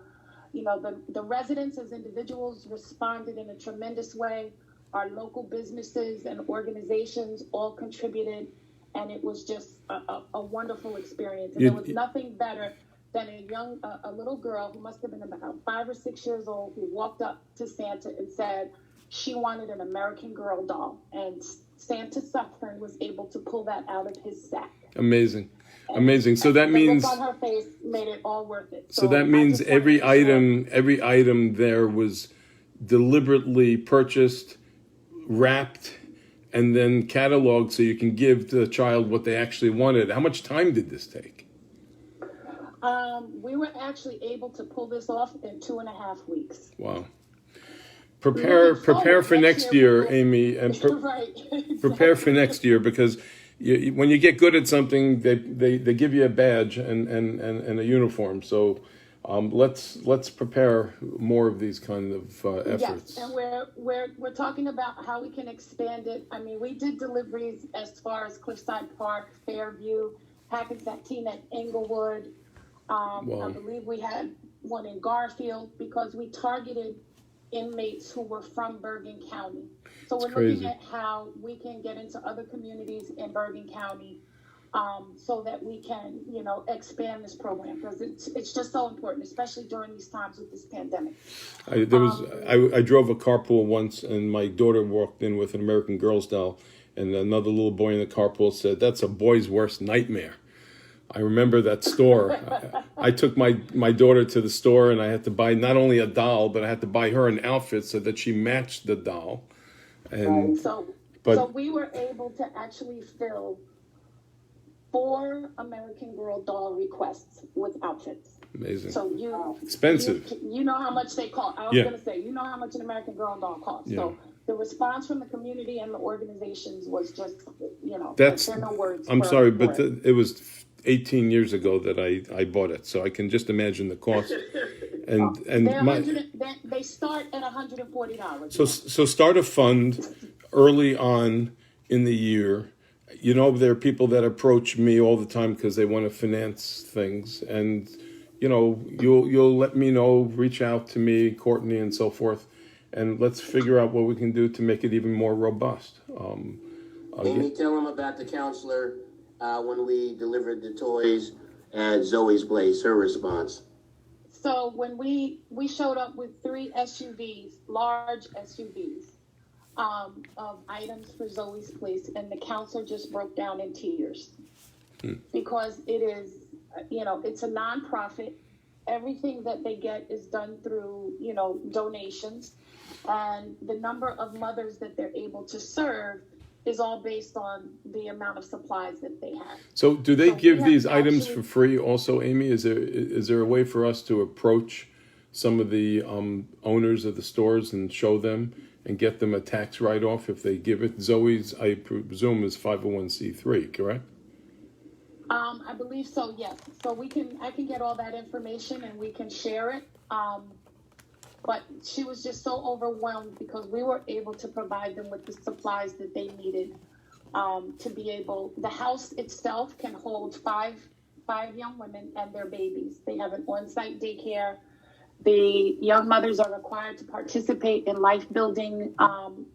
Speaker 7: you know, the residents as individuals responded in a tremendous way. Our local businesses and organizations all contributed, and it was just a wonderful experience. And there was nothing better than a little girl who must have been about 5 or 6 years old who walked up to Santa and said she wanted an American Girl doll. And Santa Suffering was able to pull that out of his sack.
Speaker 1: Amazing. Amazing. So that
Speaker 7: The
Speaker 1: means,
Speaker 7: look on her face made it all worth it.
Speaker 1: so that
Speaker 7: I
Speaker 1: means
Speaker 7: just wanted to make sure-
Speaker 1: every item there was deliberately purchased, wrapped, and then cataloged so you can give the child what they actually wanted. How much time did this take?
Speaker 7: We were actually able to pull this off in 2.5 weeks.
Speaker 1: Wow. Prepare for next year,
Speaker 7: we'll-
Speaker 1: Amy, and
Speaker 7: Right.
Speaker 1: prepare for next year, because when you get good at something, they give you a badge and a uniform. So let's prepare more of these kind of efforts.
Speaker 7: Yes, and we're talking about how we can expand it. I mean, we did deliveries as far as Cliffside Park, Fairview, Hackensack Teen at Englewood.
Speaker 1: Wow.
Speaker 7: I believe we had one in Garfield, because we targeted inmates who were from Bergen County. So we're
Speaker 1: crazy.
Speaker 7: looking at how we can get into other communities in Bergen County, so that we can, expand this program, because it's just so important, especially during these times with this pandemic.
Speaker 1: I drove a carpool once, and my daughter walked in with an American Girls doll, and another little boy in the carpool said, "That's a boy's worst nightmare." I remember that store. I took my daughter to the store, and I had to buy not only a doll, but I had to buy her an outfit so that she matched the doll. And
Speaker 7: So we were able to actually fill 4 American Girl doll requests with outfits.
Speaker 1: amazing.
Speaker 7: So
Speaker 1: Expensive.
Speaker 7: You know how much they cost. I was
Speaker 1: Yeah.
Speaker 7: going to say, you know how much an American Girl doll costs.
Speaker 1: Yeah.
Speaker 7: So the response from the community and the organizations was just,
Speaker 1: That's.
Speaker 7: there are no words.
Speaker 1: I'm
Speaker 7: for-
Speaker 1: sorry,
Speaker 7: for
Speaker 1: but
Speaker 7: it.
Speaker 1: it was 18 years ago that I bought it, so I can just imagine the cost. And
Speaker 7: They start at $140.
Speaker 1: so start a fund early on in the year. There are people that approach me all the time because they want to finance things, and you'll let me know, reach out to me, Courtney, and so forth, and let's figure out what we can do to make it even more robust.
Speaker 5: Amy, tell them about the counselor when we delivered the toys at Zoe's place, her response.
Speaker 7: So when we showed up with 3 SUVs, large SUVs, of items for Zoe's place, and the counselor just broke down in tears because it is, it's a nonprofit. Everything that they get is done through, donations, and the number of mothers that they're able to serve is all based on the amount of supplies that they have.
Speaker 1: So do they
Speaker 7: So
Speaker 1: give
Speaker 7: we
Speaker 1: these
Speaker 7: have
Speaker 1: items
Speaker 7: actually-
Speaker 1: for free also, Amy? Is there a way for us to approach some of the owners of the stores and show them and get them a tax write-off if they give it? Zoe's, I presume, is 501c3, correct?
Speaker 7: I believe so, yes. So I can get all that information and we can share it. But she was just so overwhelmed because we were able to provide them with the supplies that they needed to be able. The house itself can hold five young women and their babies. They have an on-site daycare. The young mothers are required to participate in life-building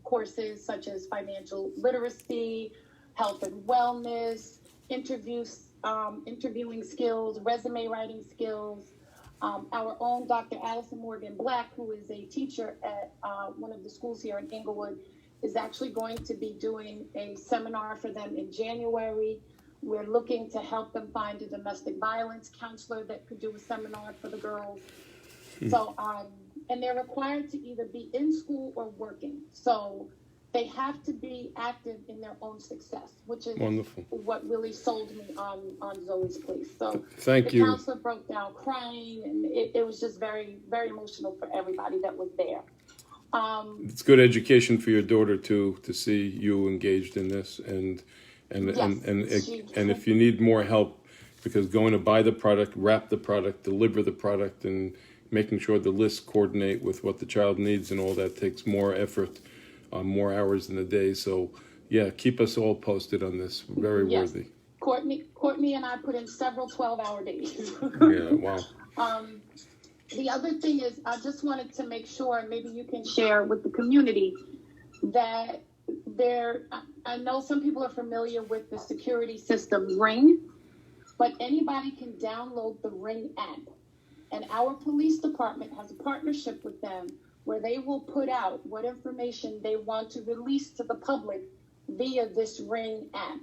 Speaker 7: courses such as financial literacy, health and wellness, interviewing skills, resume writing skills. Our own Dr. Allison Morgan Black, who is a teacher at one of the schools here in Englewood, is actually going to be doing a seminar for them in January. We're looking to help them find a domestic violence counselor that could do a seminar for the girls. So, and they're required to either be in school or working. So they have to be active in their own success, which is
Speaker 1: Wonderful.
Speaker 7: what really sold me on Zoe's place. So
Speaker 1: Thank
Speaker 7: the
Speaker 1: you.
Speaker 7: counselor broke down crying, and it was just very, very emotional for everybody that was there.
Speaker 1: It's good education for your daughter to see you engaged in this, and if you need more help, because going to buy the product, wrap the product, deliver the product, and making sure the lists coordinate with what the child needs and all that takes more effort, more hours in the day. So yeah, keep us all posted on this. Very
Speaker 7: Yes.
Speaker 1: worthy.
Speaker 7: Courtney and I put in several 12-hour days.
Speaker 1: Yeah, wow.
Speaker 7: The other thing is, I just wanted to make sure, and maybe you can share with the community, that I know some people are familiar with the security system Ring, but anybody can download the Ring app. And our police department has a partnership with them where they will put out what information they want to release to the public via this Ring app.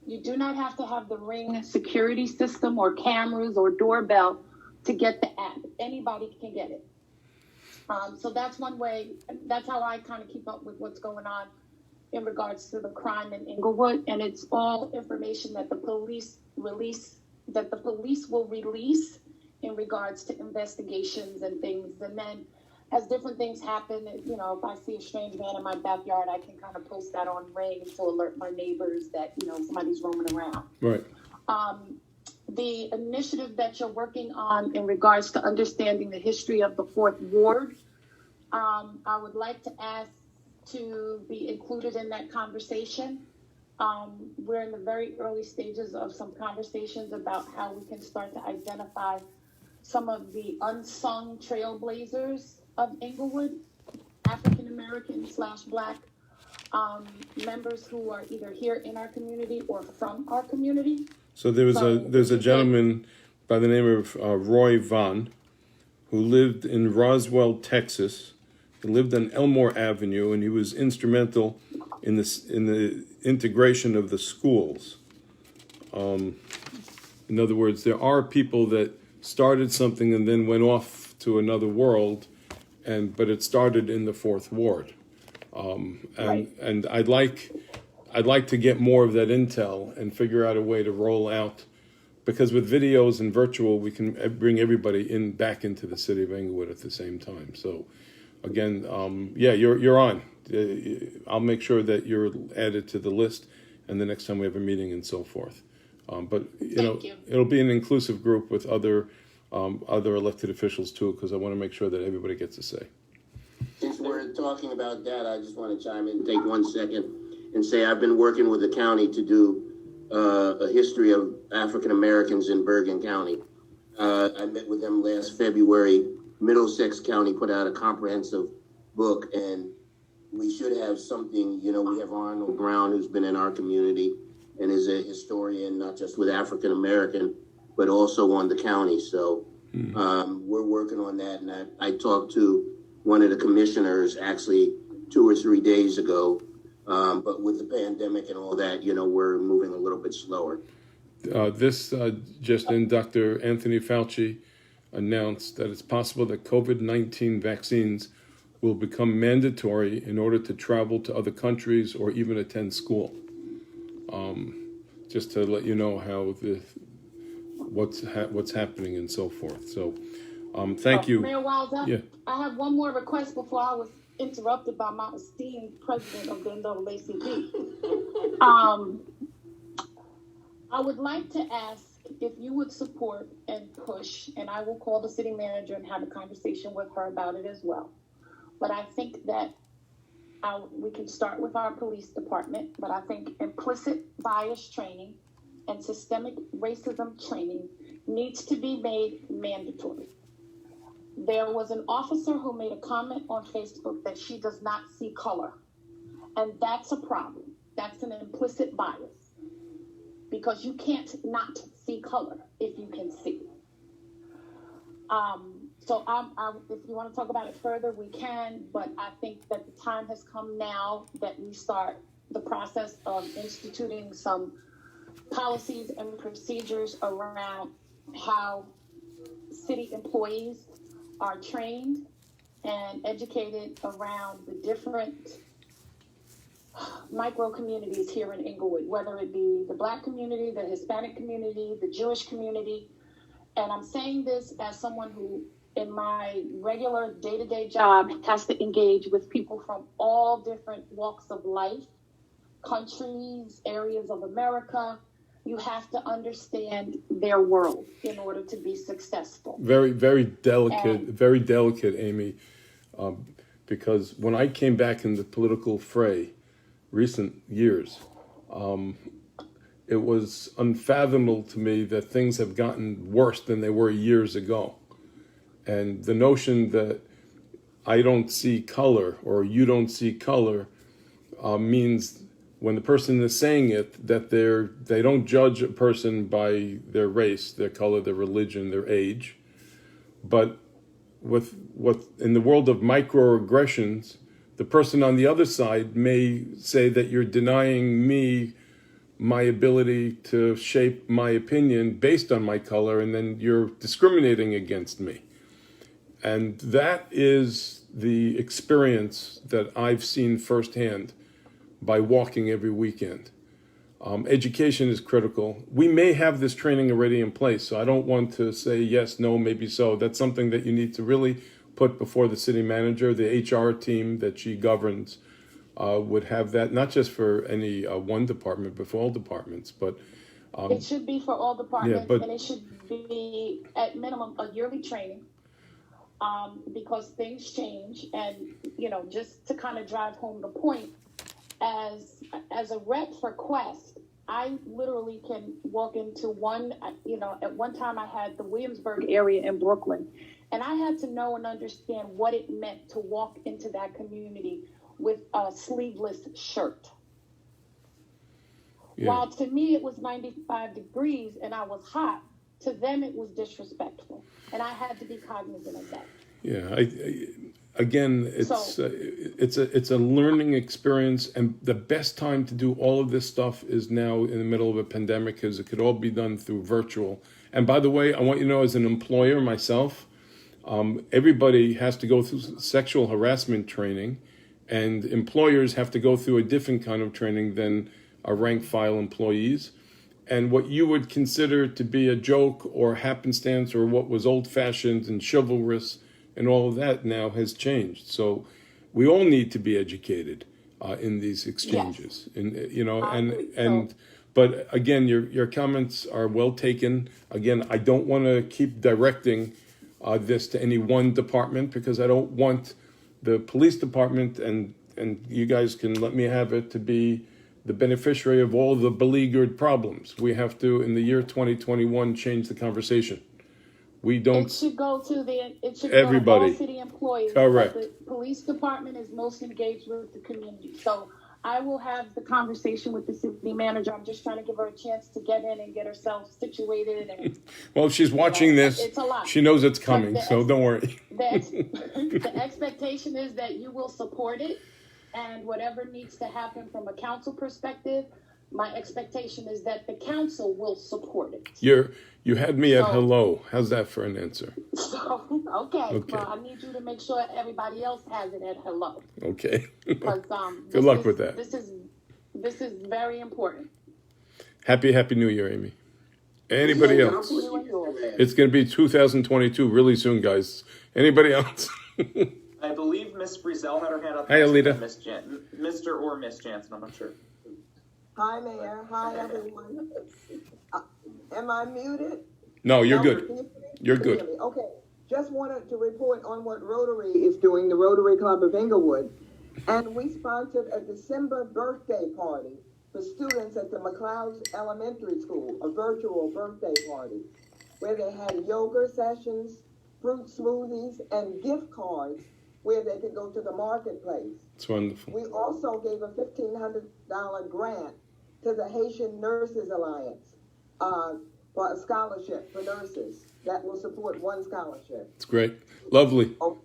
Speaker 7: You do not have to have the Ring security system or cameras or doorbell to get the app. Anybody can get it. So that's one way. That's how I kind of keep up with what's going on in regards to the crime in Inglewood, and it's all information that the police will release in regards to investigations and things. And then as different things happen, you know, if I see a strange man in my backyard, I can kind of post that on Ring to alert my neighbors that, you know, somebody's roaming around.
Speaker 1: Right.
Speaker 7: The initiative that you're working on in regards to understanding the history of the Fourth Ward, I would like to ask to be included in that conversation. We're in the very early stages of some conversations about how we can start to identify some of the unsung trailblazers of Inglewood, African American / Black members who are either here in our community or from our community.
Speaker 1: So there's a gentleman by the name of Roy Vaughn, who lived in Roswell, Texas. He lived on Elmore Avenue, and he was instrumental in the integration of the schools. In other words, there are people that started something and then went off to another world, but it started in the Fourth Ward. And I'd like to get more of that intel and figure out a way to roll out, because with videos and virtual, we can bring everybody back into the city of Inglewood at the same time. So, again, you're on. I'll make sure that you're added to the list, and the next time we have a meeting and so forth. But it'll be an inclusive group with other elected officials too, because I want to make sure that everybody gets a say.
Speaker 5: Since we're talking about that, I just want to chime in, take 1 second, and say I've been working with the county to do a history of African Americans in Bergen County. I met with them last February. Middlesex County put out a comprehensive book, and we should have something. You know, we have Arnold Brown, who's been in our community and is a historian, not just with African American, but also on the county. So we're working on that, and I talked to one of the commissioners actually 2 or 3 days ago. But with the pandemic and all that, you know, we're moving a little bit slower.
Speaker 1: Just in, Dr. Anthony Fauci announced that it's possible that COVID-19 vaccines will become mandatory in order to travel to other countries or even attend school. Just to let you know how what's happening and so forth. So, thank you.
Speaker 7: Mayor Wiles,
Speaker 1: Yeah.
Speaker 7: I have one more request before I was interrupted by my esteemed president of the NAACP. I would like to ask if you would support and push, and I will call the city manager and have a conversation with her about it as well. But I think that we can start with our police department, but I think implicit bias training and systemic racism training needs to be made mandatory. There was an officer who made a comment on Facebook that she does not see color. And that's a problem. That's an implicit bias. Because you can't not see color if you can see. So if you want to talk about it further, we can. But I think that the time has come now that we start the process of instituting some policies and procedures around how city employees are trained and educated around the different micro communities here in Inglewood, whether it be the Black community, the Hispanic community, the Jewish community. And I'm saying this as someone who, in my regular day-to-day job, has to engage with people from all different walks of life, countries, areas of America. You have to understand their world in order to be successful.
Speaker 1: Very, very delicate, Amy, because when I came back in the political fray, recent years, it was unfathomable to me that things have gotten worse than they were years ago. And the notion that I don't see color or you don't see color means when the person is saying it, that they don't judge a person by their race, their color, their religion, their age. But in the world of microaggressions, the person on the other side may say that you're denying me my ability to shape my opinion based on my color, and then you're discriminating against me. And that is the experience that I've seen firsthand by walking every weekend. Education is critical. We may have this training already in place, so I don't want to say yes, no, maybe so. That's something that you need to really put before the city manager. The HR team that she governs would have that, not just for any one department, but for all departments. But
Speaker 7: It should be for all departments,
Speaker 1: Yeah, but-
Speaker 7: and it should be at minimum a yearly training. Because things change, and just to kind of drive home the point, as a rep for Quest, I literally can walk into one. At one time I had the Williamsburg area in Brooklyn, and I had to know and understand what it meant to walk into that community with a sleeveless shirt.
Speaker 1: yeah,
Speaker 7: While to me it was 95 degrees and I was hot, to them it was disrespectful, and I had to be cognizant of that.
Speaker 1: yeah. Again, it's a learning experience, and the best time to do all of this stuff is now in the middle of a pandemic, because it could all be done through virtual. And by the way, I want you to know, as an employer myself, everybody has to go through sexual harassment training, and employers have to go through a different kind of training than our rank file employees. And what you would consider to be a joke or happenstance, or what was old-fashioned and chivalrous and all of that, now has changed. So we all need to be educated in these exchanges. And but again, your comments are well taken. Again, I don't want to keep directing this to any one department, because I don't want the police department, and you guys can let me have it, to be the beneficiary of all the beleaguered problems. We have to, in the year 2021, change the conversation. We don't.
Speaker 7: It should go to
Speaker 1: Everybody.
Speaker 7: all city employees.
Speaker 1: Correct.
Speaker 7: But the police department is most engaged with the community. So I will have the conversation with the city manager. I'm just trying to give her a chance to get in and get herself situated. And
Speaker 1: Well, if she's watching this,
Speaker 7: it's a lot.
Speaker 1: she knows it's
Speaker 7: But
Speaker 1: coming, so don't worry.
Speaker 7: the expectation is that you will support it, and whatever needs to happen from a council perspective, my expectation is that the council will support it.
Speaker 1: You had me at
Speaker 7: So-
Speaker 1: hello. How's that for an answer?
Speaker 7: So, okay. Well, I need you to make sure everybody else has it at hello.
Speaker 1: Okay.
Speaker 7: Because
Speaker 1: Good luck with that.
Speaker 7: This is very important.
Speaker 1: Happy New Year, Amy. Anybody else?
Speaker 7: You and yours.
Speaker 1: It's going to be 2022 really soon, guys. Anybody else?
Speaker 3: I believe Miss Frizzell had her hand up.
Speaker 1: Hey, Alita.
Speaker 3: Mr. or Miss Jansen, I'm not sure.
Speaker 8: Hi, Mayor. Hi, everyone. Am I muted?
Speaker 1: No, you're
Speaker 8: No,
Speaker 1: good.
Speaker 8: can you-
Speaker 1: You're
Speaker 8: can you
Speaker 1: good.
Speaker 8: hear me? Okay. Just wanted to report on what Rotary is doing, the Rotary Club of Inglewood. And we sponsored a December birthday party for students at the McLeod Elementary School, a virtual birthday party, where they had yoga sessions, fruit smoothies, and gift cards where they could go to the marketplace.
Speaker 1: It's wonderful.
Speaker 8: We also gave a $1,500 grant to the Haitian Nurses Alliance for a scholarship for nurses that will support one scholarship.
Speaker 1: It's great. Lovely.
Speaker 8: Oh,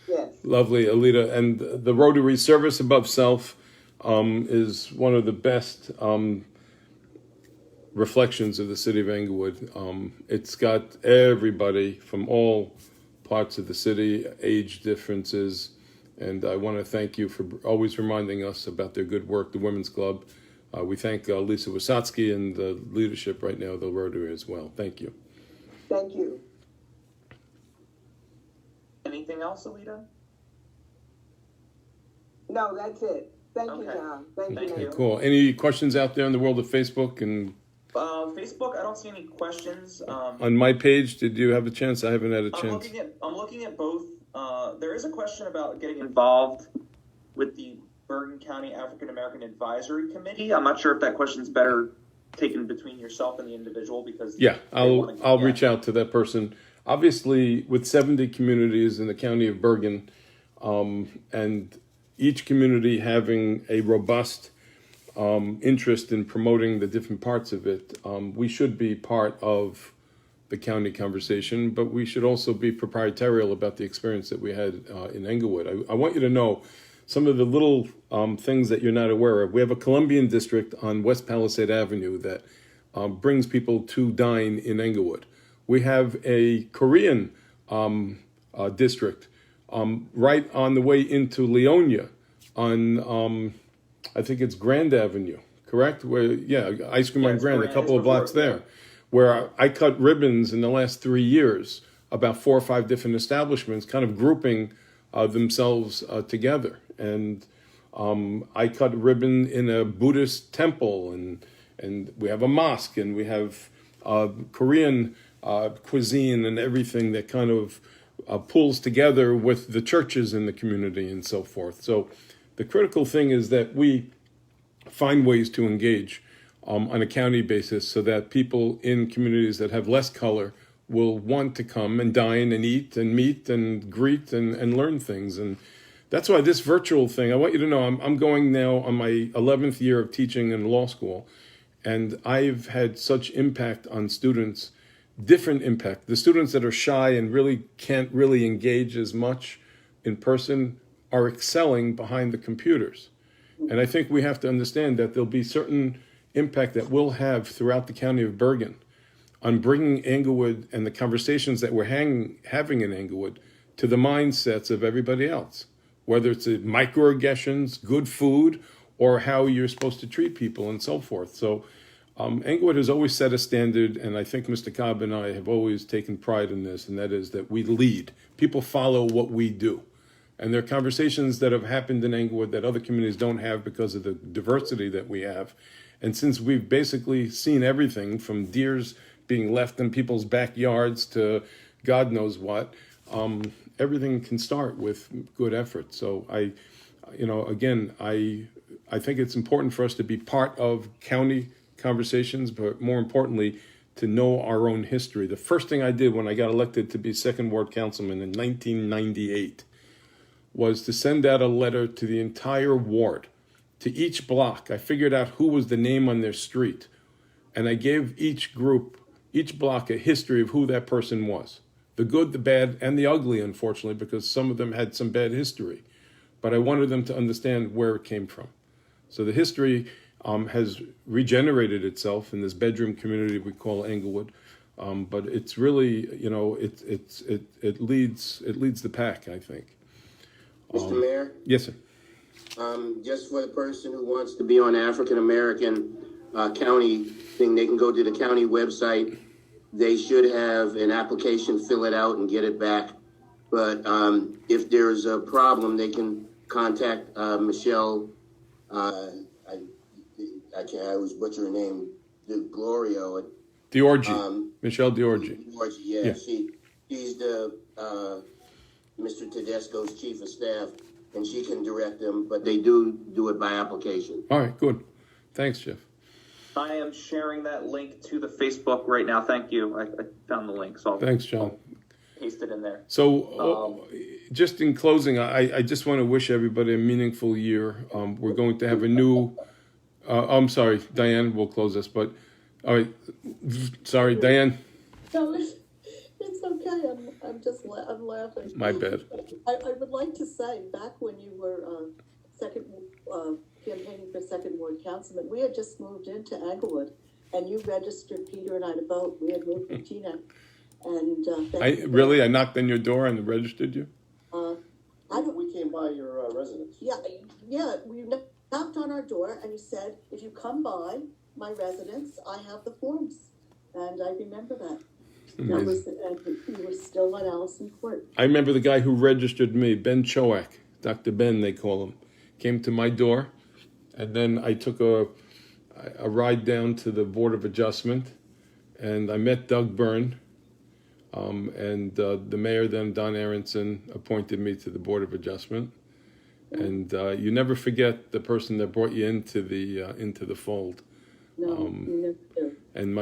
Speaker 8: yes.
Speaker 1: Lovely, Alita. And the Rotary Service Above Self is one of the best reflections of the city of Englewood. It's got everybody from all parts of the city, age differences, and I want to thank you for always reminding us about their good work, the Women's Club. We thank Lisa Wasatsky and the leadership right now of the Rotary as well. Thank you.
Speaker 8: Thank you.
Speaker 3: Anything else, Alita?
Speaker 8: No, that's it. Thank you,
Speaker 3: Okay.
Speaker 8: John. Thank
Speaker 3: Thank
Speaker 8: you.
Speaker 3: you.
Speaker 8: Mayor.
Speaker 1: Cool. Any questions out there in the world of Facebook? And
Speaker 3: Facebook, I don't see any questions.
Speaker 1: on my page, did you have a chance? I haven't had a chance.
Speaker 3: I'm looking at both. There is a question about getting involved with the Bergen County African American Advisory Committee. I'm not sure if that question's better taken between yourself and the individual, because
Speaker 1: Yeah,
Speaker 3: they
Speaker 1: I'll reach out to that person. Obviously, with 70 communities in the county of Bergen, and each community having a robust interest in promoting the different parts of it, we should be part of the county conversation, but we should also be proprietarial about the experience that we had in Englewood. I want you to know, some of the little things that you're not aware of. We have a Colombian district on West Palisade Avenue that brings people to dine in Englewood. We have a Korean district right on the way into Leonia on, I think it's Grand Avenue, correct? Where, Ice Cream on
Speaker 3: Yes,
Speaker 1: Grand, a
Speaker 3: Grand
Speaker 1: couple
Speaker 3: is
Speaker 1: of blocks
Speaker 3: before,
Speaker 1: there, where I cut ribbons in the last 3 years about 4 or 5 different establishments, kind of grouping themselves together. And I cut a ribbon in a Buddhist temple, and we have a mosque, and we have Korean cuisine and everything that kind of pulls together with the churches in the community and so forth. So the critical thing is that we find ways to engage on a county basis so that people in communities that have less color will want to come and dine and eat and meet and greet and learn things. And that's why this virtual thing, I want you to know, I'm going now on my 11th year of teaching in law school, and I've had such impact on students, different impact. The students that are shy and really can't really engage as much in person are excelling behind the computers. And I think we have to understand that there'll be certain impact that we'll have throughout the county of Bergen on bringing Englewood and the conversations that we're having in Englewood to the mindsets of everybody else, whether it's microaggressions, good food, or how you're supposed to treat people and so forth. So Englewood has always set a standard, and I think Mr. Cobb and I have always taken pride in this, and that is that we lead. People follow what we do. And there are conversations that have happened in Englewood that other communities don't have because of the diversity that we have. And since we've basically seen everything from deers being left in people's backyards to God knows what, everything can start with good effort. So I think it's important for us to be part of county conversations, but more importantly, to know our own history. The first thing I did when I got elected to be second ward councilman in 1998 was to send out a letter to the entire ward, to each block. I figured out who was the name on their street, and I gave each group, each block, a history of who that person was. The good, the bad, and the ugly, unfortunately, because some of them had some bad history. But I wanted them to understand where it came from. So the history has regenerated itself in this bedroom community we call Englewood. But it's really, it leads the pack, I think.
Speaker 5: Mr. Mayor?
Speaker 1: Yes, sir.
Speaker 5: Just for the person who wants to be on African American county thing, they can go to the county website. They should have an application, fill it out, and get it back. But if there's a problem, they can contact Michelle. I always butcher her name. Glorio.
Speaker 1: Diorgi. Michelle Diorgi.
Speaker 5: Diorgi, yeah. She's the Mr. Tedesco's chief of staff, and she can direct them. But they do it by application.
Speaker 1: All right, good. Thanks, Jeff.
Speaker 3: I am sharing that link to the Facebook right now. Thank you. I found the link, so
Speaker 1: Thanks, John.
Speaker 3: I'll paste it in there.
Speaker 1: So, just in closing, I just want to wish everybody a meaningful year. We're going to have a new. I'm sorry, Diane. We'll close this, but all right. Sorry, Diane.
Speaker 9: No, it's okay. I'm laughing.
Speaker 1: My bad.
Speaker 9: I would like to say, back when you were campaigning for second ward councilman, we had just moved into Englewood, and you registered Peter and I to vote. We had moved from Teaneck, and
Speaker 1: I knocked on your door and registered you.
Speaker 10: We came by your residence.
Speaker 9: Yeah. We knocked on our door, and you said, "If you come by my residence, I have the forms," and I remember that. That was, you were still on Allison Court.
Speaker 1: I remember the guy who registered me, Ben Choak, Dr. Ben, they call him, came to my door, and then I took a ride down to the Board of Adjustment, and I met Doug Byrne, and the mayor then, Don Aronson, appointed me to the Board of Adjustment, and you never forget the person that brought you into the fold.
Speaker 9: No, you never do.
Speaker 1: And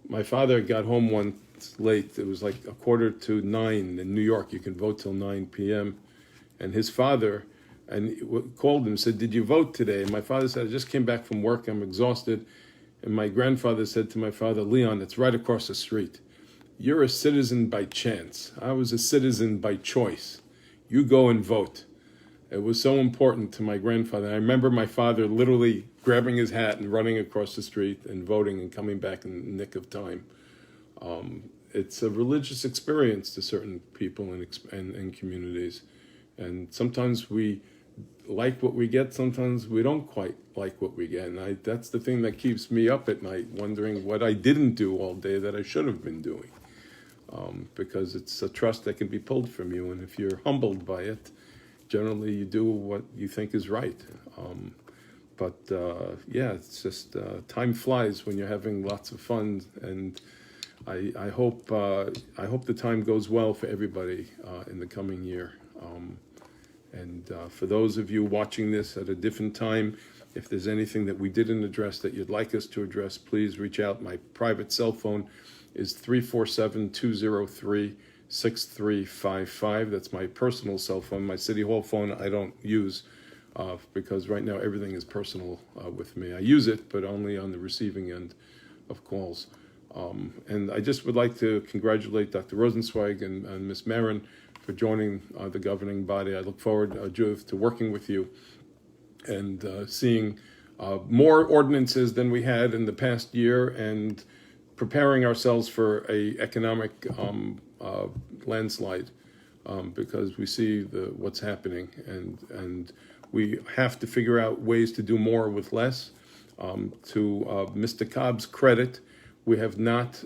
Speaker 1: my father got home once late. It was like 9:15 in New York. You can vote till 9 p.m. And his father called him and said, "Did you vote today?" And my father said, "I just came back from work. I'm exhausted." And my grandfather said to my father, "Leon, it's right across the street. You're a citizen by chance. I was a citizen by choice. You go and vote." It was so important to my grandfather. I remember my father literally grabbing his hat and running across the street and voting and coming back in the nick of time. It's a religious experience to certain people and communities. And sometimes we like what we get, sometimes we don't quite like what we get. And that's the thing that keeps me up at night, wondering what I didn't do all day that I should have been doing. Because it's a trust that can be pulled from you. And if you're humbled by it, generally you do what you think is right. Yeah, it's just time flies when you're having lots of fun, and I hope the time goes well for everybody in the coming year. For those of you watching this at a different time, if there's anything that we didn't address that you'd like us to address, please reach out. My private cell phone is 347-203-6355. That's my personal cell phone. My City Hall phone I don't use because right now everything is personal with me. I use it, but only on the receiving end of calls. And I just would like to congratulate Dr. Rosenzweig and Ms. Marin for joining the governing body. I look forward, Judith, to working with you and seeing more ordinances than we had in the past year, and preparing ourselves for a economic landslide, because we see what's happening, and we have to figure out ways to do more with less. To Mr. Cobb's credit, we have not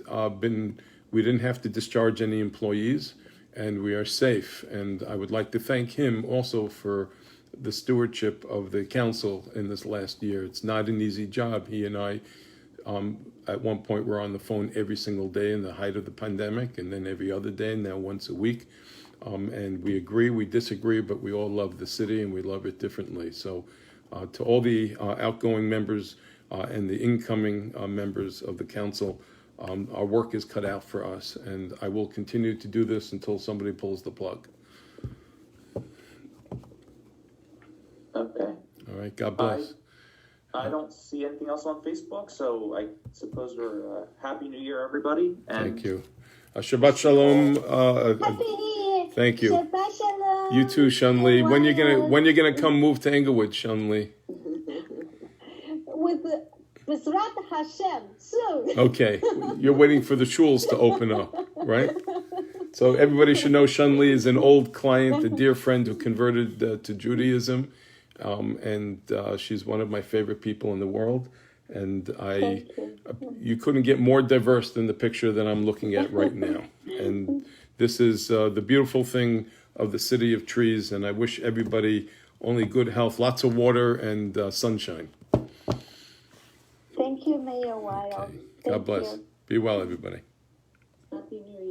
Speaker 1: we didn't have to discharge any employees, and we are safe. And I would like to thank him also for the stewardship of the council in this last year. It's not an easy job. He and I, at one point, were on the phone every single day in the height of the pandemic, and then every other day, now once a week. And we agree, we disagree, but we all love the city and we love it differently. So to all the outgoing members and the incoming members of the council, our work is cut out for us, and I will continue to do this until somebody pulls the plug.
Speaker 3: Okay.
Speaker 1: All right, God bless.
Speaker 3: I don't see anything else on Facebook, so I suppose we're Happy New Year, everybody. And
Speaker 1: Thank you. Shabbat Shalom. Thank you.
Speaker 11: Shabbat Shalom.
Speaker 1: You too, Shun-Li. When you gonna come move to Englewood, Shun-Li?
Speaker 11: With B'ezrat Hashem soon.
Speaker 1: Okay, you're waiting for the shuls to open up, right? So everybody should know Shun-Li is an old client, a dear friend who converted to Judaism, and she's one of my favorite people in the world. And you couldn't get more diverse than the picture that I'm looking at right now. And this is the beautiful thing of the City of Trees, and I wish everybody only good health, lots of water, and sunshine.
Speaker 11: Thank you, Mayor Weil.
Speaker 1: Okay. God bless. Be well, everybody.
Speaker 9: Happy New Year.